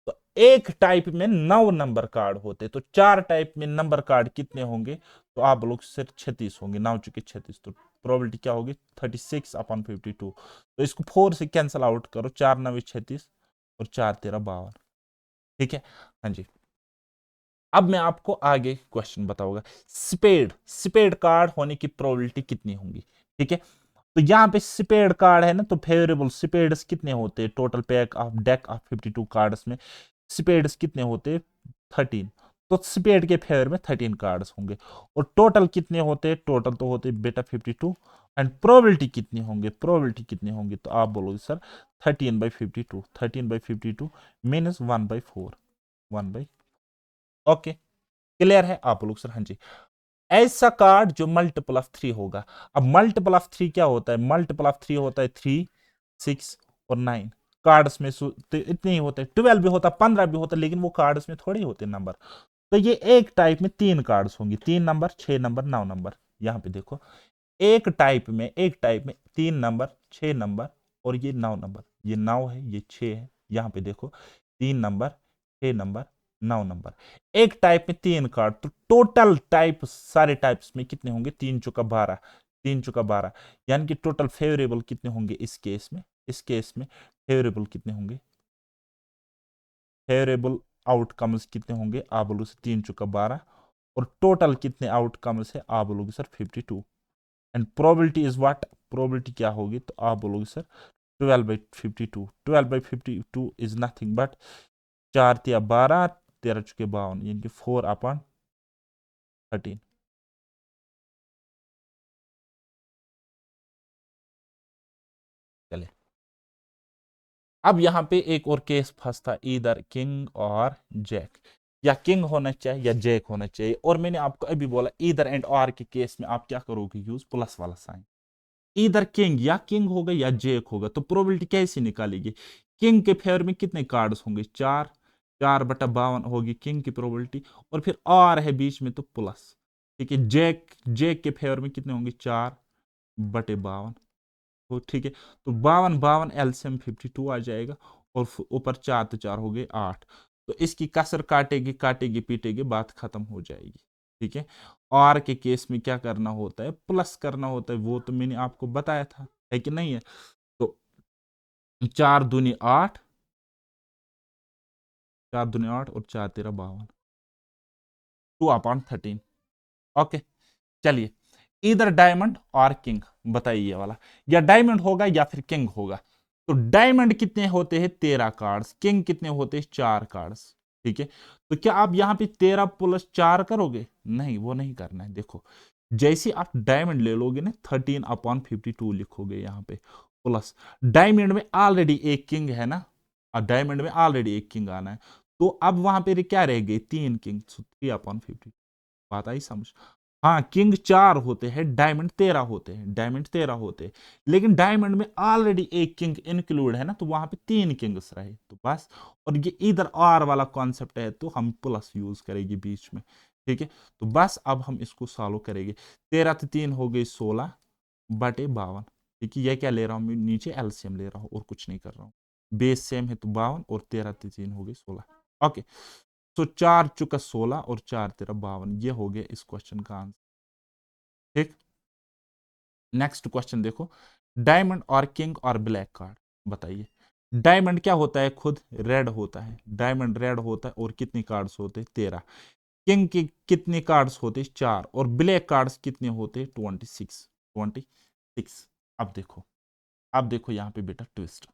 तो एक टाइप में 9 नंबर कार्ड होते, तो 4 टाइप में नंबर कार्ड कितने होंगे, तो आप लोग सिर्फ 36 होंगे, 9 चुके 36। तो प्रोबेबिलिटी क्या होगी, 36/52। तो इसको 4 से कैंसिल आउट करो, 4 9 36, और 4 13 52। ठीक है, हाँ जी। अब मैं आपको आगे क्वेश्चन बताऊंगा, स्पेड, स्पेड कार्ड होने की प्रोबेबिलिटी कितनी होंगी। ठीक है, तो यहाँ पे स्पेड कार्ड है ना, तो फेवरेबल स्पेड्स कितने होते हैं, total pack of deck of 52 cards में स्पेड्स कितने होते हैं, 13। तो स्पेड के फेवर में 13 कार्ड्स होंगे। और टोटल कितने होते हैं, टोटल तो होते हैं बेटा 52। एंड प्रोबेबिलिटी कितनी होंगे, प्रोबेबिलिटी कितनी होंगी, तो आप बोलोगे सर 13/52, 13/52 मीनस 1/4, 1/। ओके, क्लियर है आप लोग सर, हाँ जी। ऐसा कार्ड जो मल्टीपल ऑफ 3 होगा। अब मल्टीपल ऑफ 3 क्या होता है, मल्टीपल ऑफ 3 होता है 3 6 और 9। कार्ड्स में तो इतने ही होते हैं, 12 भी होता, 15 भी होता, लेकिन वो कार्ड्स में थोड़े ही होते नंबर। तो ये एक टाइप में 3 कार्ड्स होंगी, 3 नंबर, 6 नंबर, 9 नंबर। यहां पे देखो, एक टाइप में 3 नंबर, 6 नंबर, और ये 9 नंबर। ये 9 है, ये 6 है। यहां पे देखो, 3 नंबर, 6 नंबर, 9 नंबर। एक टाइप में 3 कार्ड, तो टोटल टाइप सारे टाइप्स में कितने होंगे, 3 चुका 12, 3 चुका 12, यानी कि टोटल फेवरेबल कितने होंगे इस केस में, इस केस में फेवरेबल कितने होंगे, फेवरेबल आउटकम्स कितने होंगे, आप बोलोगे सर 3 चुका 12, और टोटल कितने आउटकम्स है, आप बोलोगे sir 52, and probability is what, probability क्या होगी, तो आप बोलोगे सर 12/52, 12/52 इज नथिंग बट 4 तिया 12, 13 चुके 52, यानी कि 4/13। चले, अब यहां पे एक और केस फंसता, इधर किंग और जैक, या किंग होना चाहिए या जैक होना चाहिए, और मैंने आपको अभी बोला इधर एंड आर के केस में आप क्या करोगे, यूज प्लस वाला साइन। इधर किंग या किंग होगा या जैक होगा, तो प्रोबेबिलिटी कैसे निकालेगी, किंग के फेवर में कितने कार्ड्स होंगे, 4, 4/52 होगी किंग की प्रोबेबिलिटी, और फिर आर है बीच में तो प्लस, ठीक है। जैक, जैक के फेवर में कितने होंगे, 4/52, तो ठीक है। तो 52 52 एलसीएम 52 आ जाएगा, और ऊपर 4 तो 4 हो गए 8, तो इसकी कसर काटेगी काटेगी पीटेगी, बात खत्म हो जाएगी, ठीक है। आर के केस में क्या करना होता है, प्लस करना होता है, वो तो मैंने आपको बताया था, है कि नहीं है। तो 4 दूनी 8, 4 दूनी 8 और 4 तेरा 52, 2/13। ओके, चलिए, इधर डायमंड और किंग, बताइए ये वाला, या डायमंड होगा या फिर किंग होगा। तो डायमंड कितने होते हैं, 13 कार्ड्स, किंग कितने होते हैं, 4 कार्ड्स, ठीक है। तो क्या आप यहां पे 13+4 करोगे, नहीं, वो नहीं करना है। देखो, जैसे आप डायमंड ले लोगे ना, 13/52 लिखोगे यहां पे, प्लस डायमंड में ऑलरेडी एक किंग है ना, और डायमंड में ऑलरेडी एक किंग आना है, तो अब वहां पे क्या रह गई, 3 किंग, 3/50। बात आई समझ। हाँ, किंग 4 होते हैं, डायमंड 13 होते हैं, डायमंड 13 होते हैं, लेकिन डायमंड में ऑलरेडी एक किंग इंक्लूड है ना, तो वहां पे 3 किंग्स रहे, तो बस। और ये इधर आर वाला कॉन्सेप्ट है, तो हम प्लस यूज करेंगे बीच में, ठीक है। तो बस अब हम इसको सॉल्व करेंगे, 13 तो 3 हो गई 16/52, ठीक है। ये क्या ले रहा हूं मैं, नीचे एलसीएम ले रहा हूं और कुछ नहीं कर रहा हूं, बेस सेम है, तो 52 और 13 तो 3 हो गई 16। ओके, तो 4 चुका 16 और 4 तेरा 52, ये हो गया इस क्वेश्चन का आंसर, ठीक। नेक्स्ट क्वेश्चन देखो, डायमंड और किंग और ब्लैक कार्ड, बताइए। डायमंड क्या होता है, खुद रेड होता है, डायमंड रेड होता है, और कितने कार्ड्स होते हैं, 13। किंग के कितने कार्ड्स होते हैं, 4, और ब्लैक कार्ड्स कितने होते हैं, 26, 26। अब देखो, अब देखो यहाँ पे बेटा ट्विस्ट,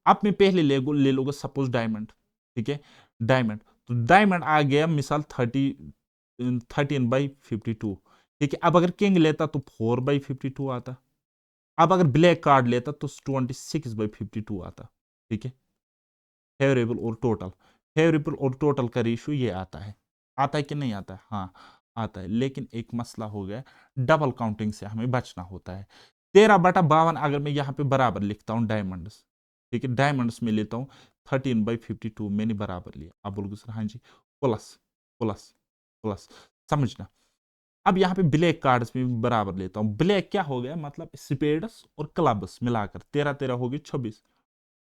अब मैं पहले ले लोगे सपोज डायमंड, ठीक है, डायमंड, तो डायमंड आ गया मिसाल 13/52, ठीक है। अब अगर किंग लेता तो 4/52 आता, अब अगर ब्लैक कार्ड लेता तो 26/52 आता, ठीक है। फेवरेबल और टोटल, फेवरेबल और टोटल का रेशियो ये आता है कि नहीं आता है, हाँ आता है, लेकिन एक मसला हो गया, डबल काउंटिंग से हमें बचना होता है। 13/52 अगर मैं यहाँ पे बराबर लिखता हूँ डायमंड्स, ठीक है, डायमंड्स में लेता हूँ 13/52, मैंने बराबर लिया, आप बोलोगे सर हाँ जी, प्लस प्लस प्लस, समझना। अब यहाँ पे ब्लैक कार्ड्स में बराबर लेता हूँ, ब्लैक क्या हो गया, मतलब स्पेड्स और क्लब्स मिलाकर 13 13 हो गई 26,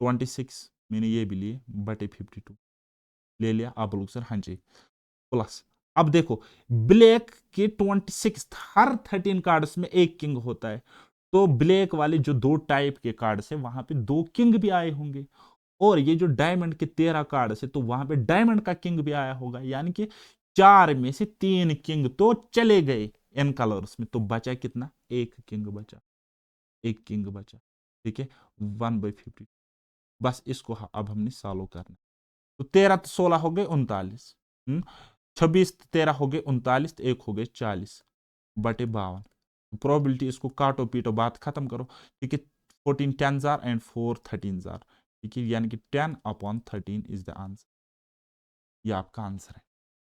26 मैंने ये भी लिए बटे 52 ले लिया, आप लोग सर हाँ जी, प्लस। अब देखो, ब्लैक के 26 हर 13 कार्ड्स में एक किंग होता है, तो ब्लैक वाले जो 2 टाइप के कार्ड्स है वहां पे 2 किंग भी आए होंगे, और ये जो डायमंड के 13 कार्ड्स है तो वहां पे डायमंड का किंग भी आया होगा, यानी कि 4 में से 3 किंग तो चले गए इन कलर्स में, तो बचा कितना, एक किंग बचा, एक किंग बचा, ठीक है, 1/50। बस इसको अब हमने सॉल्व करना, तो 13 तो 16 हो गए 39, 26 13 हो गए 39, तो एक हो गए 40/52, प्रोबेबिलिटी इसको काटो पीटो, बात खत्म करो, ठीक है। 14 10s are and 4 13s are, ठीक है, यानी कि 10/13 इज द आंसर, ये आपका आंसर है।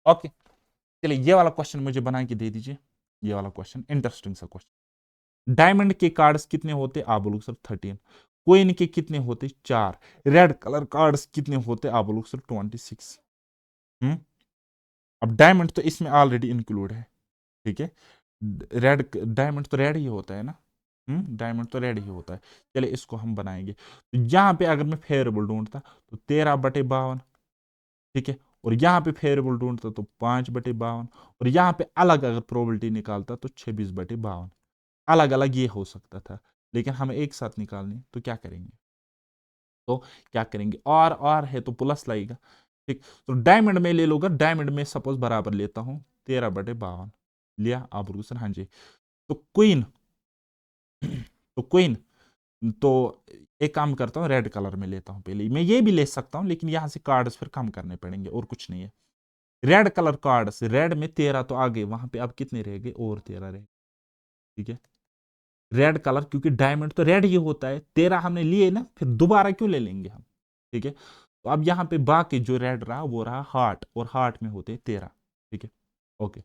ओके, चलिए ये वाला क्वेश्चन मुझे बना के दे दीजिए, ये वाला क्वेश्चन इंटरेस्टिंग सा क्वेश्चन। डायमंड के कार्ड्स कितने होते, आप बोलो सर 13, कोइन के कितने होते, 4, रेड कलर कार्ड्स कितने होते, आप बोलो सर 26। अब डायमंड तो इसमें ऑलरेडी इंक्लूड है, ठीक है, रेड डायमंड तो रेड ही होता है ना, डायमंड तो रेड ही होता है। चलिए इसको हम बनाएंगे, तो यहां पे अगर मैं फेवरेबल ढूंढता तो 13/52, ठीक है, और यहाँ पे फेवरेबल ढूंढता तो 5/52, और यहाँ पे अलग अगर प्रोबेबिलिटी निकालता तो 26/52, अलग अलग ये हो सकता था, लेकिन हमें एक साथ निकालनी, तो क्या करेंगे, तो क्या करेंगे, और है तो प्लस लगेगा, ठीक, तो डायमंड में ले लूंगा, डायमंड में सपोज बराबर लेता हूं 13/52 लिया आप लोग सर। हाँ जी, तो क्वीन तो क्वीन तो एक काम करता हूँ, रेड कलर में लेता हूँ पहले। मैं ये भी ले सकता हूँ लेकिन यहां से कार्ड्स फिर कम करने पड़ेंगे और कुछ नहीं है। रेड कलर कार्ड्स, रेड में 13 तो आ गए, वहां पे अब कितने रह गए, और 13 रह गए। ठीक है, रेड कलर, क्योंकि डायमंड तो रेड ही होता है, 13 हमने लिए ना, फिर दोबारा क्यों ले लेंगे हम। ठीक है, तो अब यहाँ पे बाकी जो रेड रहा वो रहा हार्ट, और हार्ट में होते 13। ठीक है, ओके,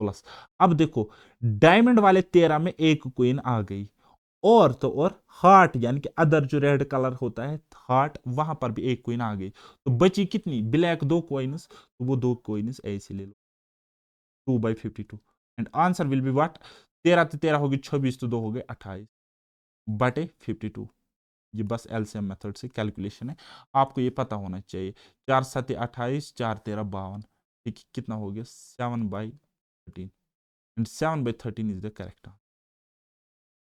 प्लस अब देखो डायमंड वाले 13 में एक क्वीन आ गई, और तो और हार्ट यानी कि अदर जो रेड कलर होता है हार्ट, वहां पर भी एक क्वीन आ गई, तो बची कितनी, ब्लैक 2 क्वींस, तो वो 2 क्वींस ऐसे ले लो, 2/52, and answer will be what, 13 तो 13 होगी 26, तो 2 हो गए 28/52। ये बस एलसीएम मेथड से कैलकुलेशन है, आपको ये पता होना चाहिए। 4×7 = 28, 4×13 = 52। ठीक, कितना हो गया, 7/13, एंड 7/13 इज द करेक्ट।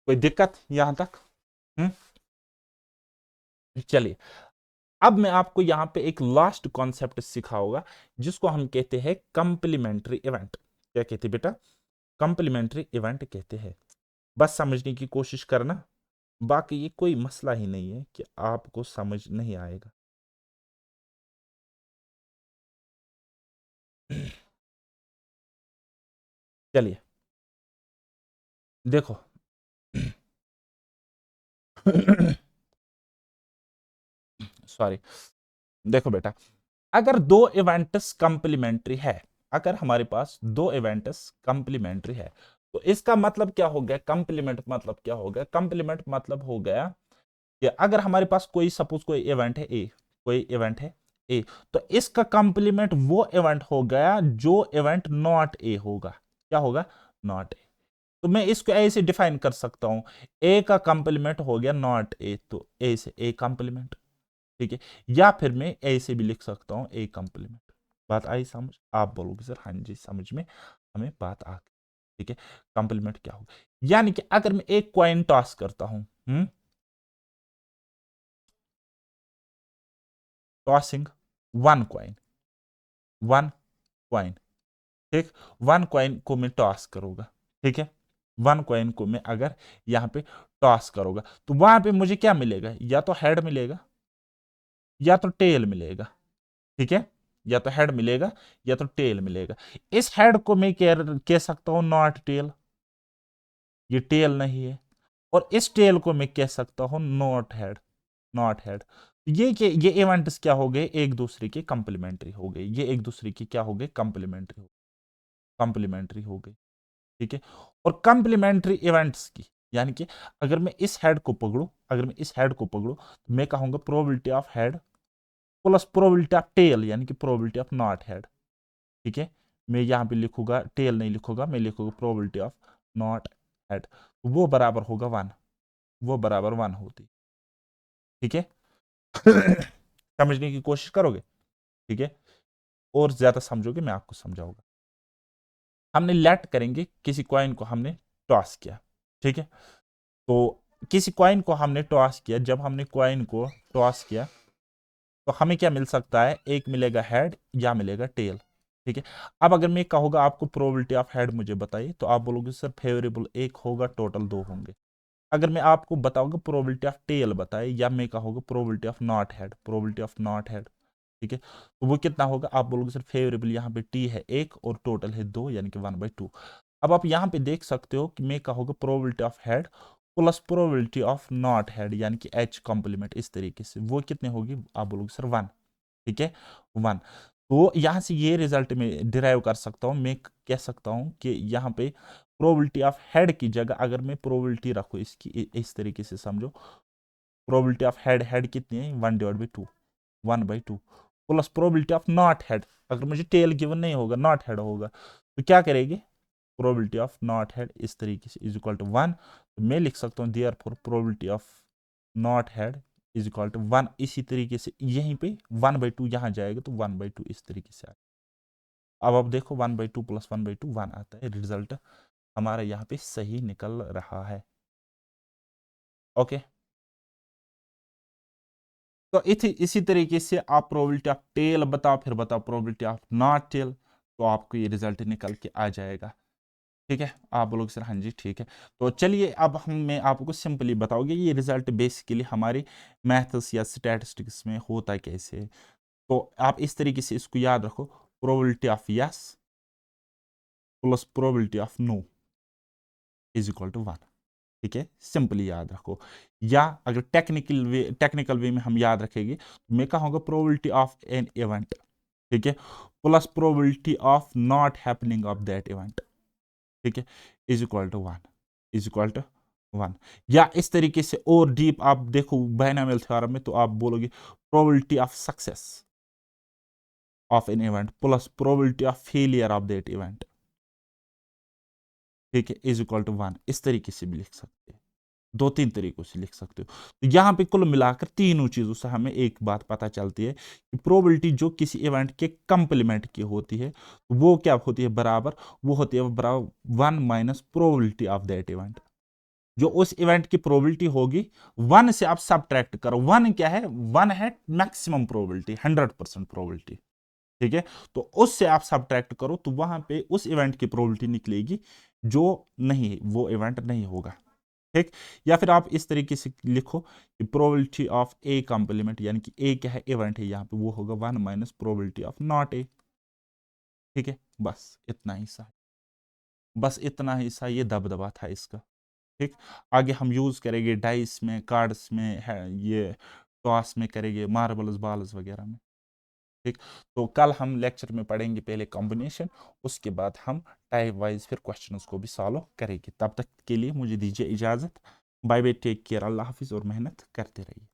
कोई दिक्कत यहां तक? चलिए, अब मैं आपको यहां पे एक लास्ट कॉन्सेप्ट सिखाऊंगा, जिसको हम कहते हैं कंप्लीमेंट्री इवेंट। क्या कहते हैं बेटा, कंप्लीमेंट्री इवेंट कहते हैं। बस समझने की कोशिश करना, बाकी ये कोई मसला ही नहीं है कि आपको समझ नहीं आएगा। चलिए देखो सॉरी, देखो बेटा, अगर दो इवेंट्स कंप्लीमेंट्री है, अगर हमारे पास दो इवेंट्स कंप्लीमेंट्री है, तो इसका मतलब क्या हो गया, कंप्लीमेंट मतलब क्या हो गया, कंप्लीमेंट मतलब हो गया कि अगर हमारे पास कोई सपोज कोई इवेंट है ए, कोई इवेंट है ए, तो इसका कंप्लीमेंट वो इवेंट हो गया जो इवेंट नॉट ए होगा। क्या होगा, नॉट ए। तो मैं इसको ऐसे डिफाइन कर सकता हूं, ए का कंप्लीमेंट हो गया नॉट ए, तो ए से ए कंप्लीमेंट। ठीक है, या फिर मैं ऐसे भी लिख सकता हूं ए कंप्लीमेंट। बात आई समझ, आप बोलोगे सर हाँ जी समझ में, हमें बात आ गई। ठीक है, कंप्लीमेंट क्या होगा, यानी कि अगर मैं एक कॉइन टॉस करता हूं, tossing one coin, one coin, ठीक, वन कॉइन को मैं टॉस करूंगा। ठीक है, वन कॉइन को मैं अगर यहां पे टॉस करूंगा, तो वहां पे मुझे क्या मिलेगा, या तो हेड मिलेगा या तो टेल मिलेगा। ठीक है, या तो हेड मिलेगा या तो टेल मिलेगा। इस हेड को मैं कह सकता हूं नॉट टेल, ये टेल नहीं है, और इस टेल को मैं कह सकता हूं नॉट हेड, नॉट हेड। ये इवेंट्स क्या हो गए, एक दूसरे के कंप्लीमेंट्री हो गए, ये एक दूसरे की क्या हो गए, कंप्लीमेंट्री हो, कंप्लीमेंट्री हो गई। ठीक है, और कंप्लीमेंट्री इवेंट्स की, यानी कि अगर मैं इस हेड को पकड़ू, अगर मैं इस हेड को पकड़ू, तो मैं कहूंगा probability of head plus probability of tail, यानी कि प्रोबेबिलिटी ऑफ नॉट हेड। ठीक है, मैं यहां पे लिखूंगा, टेल नहीं लिखूंगा, मैं लिखूंगा प्रोबेबिलिटी ऑफ नॉट हेड, वो बराबर होगा 1, वो बराबर 1 होती। ठीक है, समझने की कोशिश करोगे। ठीक है, और ज्यादा समझोगे मैं आपको समझाऊंगा। हमने लेट करेंगे, किसी कॉइन को हमने टॉस किया। ठीक है, तो किसी कॉइन को हमने टॉस किया, जब हमने कॉइन को टॉस किया, तो हमें क्या मिल सकता है, एक मिलेगा हेड या मिलेगा टेल। ठीक है, अब अगर मैं कहूंगा आपको प्रोबेबिलिटी ऑफ हेड मुझे बताइए, तो आप बोलोगे सर फेवरेबल एक होगा, टोटल 2 होंगे। अगर मैं आपको बताऊंगा प्रोबेबिलिटी ऑफ टेल बताए, या मैं कहूंगा probability of not head, probability of not head. ठीक है, तो वो कितना होगा, आप बोलोगे सर फेवरेबल यहाँ पे टी है 1 और टोटल है 2, यानी कि 1/2। अब आप यहाँ पे देख सकते हो कि मैं कहूंगा probability of head plus probability of not head, यानी कि एच कॉम्प्लीमेंट, इस तरीके से वो कितने होगी, आप बोलोगे सर 1। ठीक है, 1। तो यहां से ये रिजल्ट में डिराइव कर सकता हूं, मैं कह सकता हूं कि यहाँ पे प्रोबेबिलिटी ऑफ हेड की जगह अगर मैं प्रोबेबिलिटी रखूं इसकी, इस तरीके से समझो, प्रोबेबिलिटी ऑफ हेड, हेड कितनी है 1/2, 1/2, plus probability of not head, अगर मुझे टेल गिवन नहीं होगा, नॉट हेड होगा, तो क्या करेगी, प्रोबेबिलिटी ऑफ नॉट हेड इस तरीके से इज इक्वल टू 1। तो मैं लिख सकता हूँ therefore probability of not head is equal to 1, इसी तरीके से यहीं पे 1/2 यहाँ जाएगा, तो 1/2 इस तरीके से आएगा। अब आप देखो 1/2 प्लस 1/2 1 आता है, रिजल्ट हमारा यहाँ पे सही निकल रहा है। ओके, तो इसी तरीके से आप प्रोबेबिलिटी ऑफ टेल बताओ, फिर बताओ प्रोबेबिलिटी ऑफ नॉट टेल, तो आपको ये रिजल्ट निकल के आ जाएगा। ठीक है, आप बोलोगे सर हाँ जी ठीक है। तो चलिए अब मैं आपको सिंपली बताओगे ये रिजल्ट बेसिकली हमारे मैथ्स या स्टैटिस्टिक्स में होता कैसे है। तो आप इस तरीके से इसको याद रखो, probability of yes plus probability of no is equal to 1। ठीक है, सिंपली याद रखो। या अगर टेक्निकल वे में हम याद रखेंगे तो मैं कहूंगा प्रोबेबिलिटी ऑफ एन इवेंट, ठीक है, plus probability of not happening of that event, ठीक है, is equal to 1, is equal to 1। या इस तरीके से और डीप आप देखो बाइनोमियल थ्योरम में, तो आप बोलोगे probability of success of an event plus probability of failure of that event, ठीक है, इज इक्वल टू 1। इस तरीके से भी लिख सकते हैं, दो तीन तरीकों से लिख सकते हो। तो यहां पे कुल मिलाकर तीनों चीजों से हमें एक बात पता चलती है कि प्रोबेबिलिटी जो किसी इवेंट के कंप्लीमेंट की होती है वो क्या होती है, बराबर, वो होती है बराबर 1 minus probability of that event. जो उस इवेंट की प्रोबेबिलिटी होगी 1 से आप सब्ट्रैक्ट करो। 1 क्या है, 1 है मैक्सिमम प्रोबेबिलिटी, 100% प्रोबेबिलिटी, ठीक है। तो उससे आप सब्ट्रैक्ट करो तो वहां पे उस इवेंट की प्रोबेबिलिटी निकलेगी जो नहीं, वो इवेंट नहीं होगा, ठीक। या फिर आप इस तरीके से लिखो कि प्रोबेबिलिटी ऑफ ए कॉम्प्लीमेंट, यानी कि ए क्या है, इवेंट है यहाँ पे, वो होगा 1 minus probability of not a, ठीक है। बस इतना ही सा, बस इतना ही सा ये दबदबा था इसका, ठीक। आगे हम यूज करेंगे डाइस में, कार्ड्स में है, ये टॉस में करेंगे, मार्बल्स बॉल्स वगैरह में, ठीक। तो कल हम लेक्चर में पढ़ेंगे पहले कॉम्बिनेशन, उसके बाद हम टाइप वाइज फिर क्वेश्चंस को भी सॉल्व करेंगे। तब तक के लिए मुझे दीजिए इजाजत। बाय बाय, टेक केयर, अल्लाह हाफिज और मेहनत करते रहिए।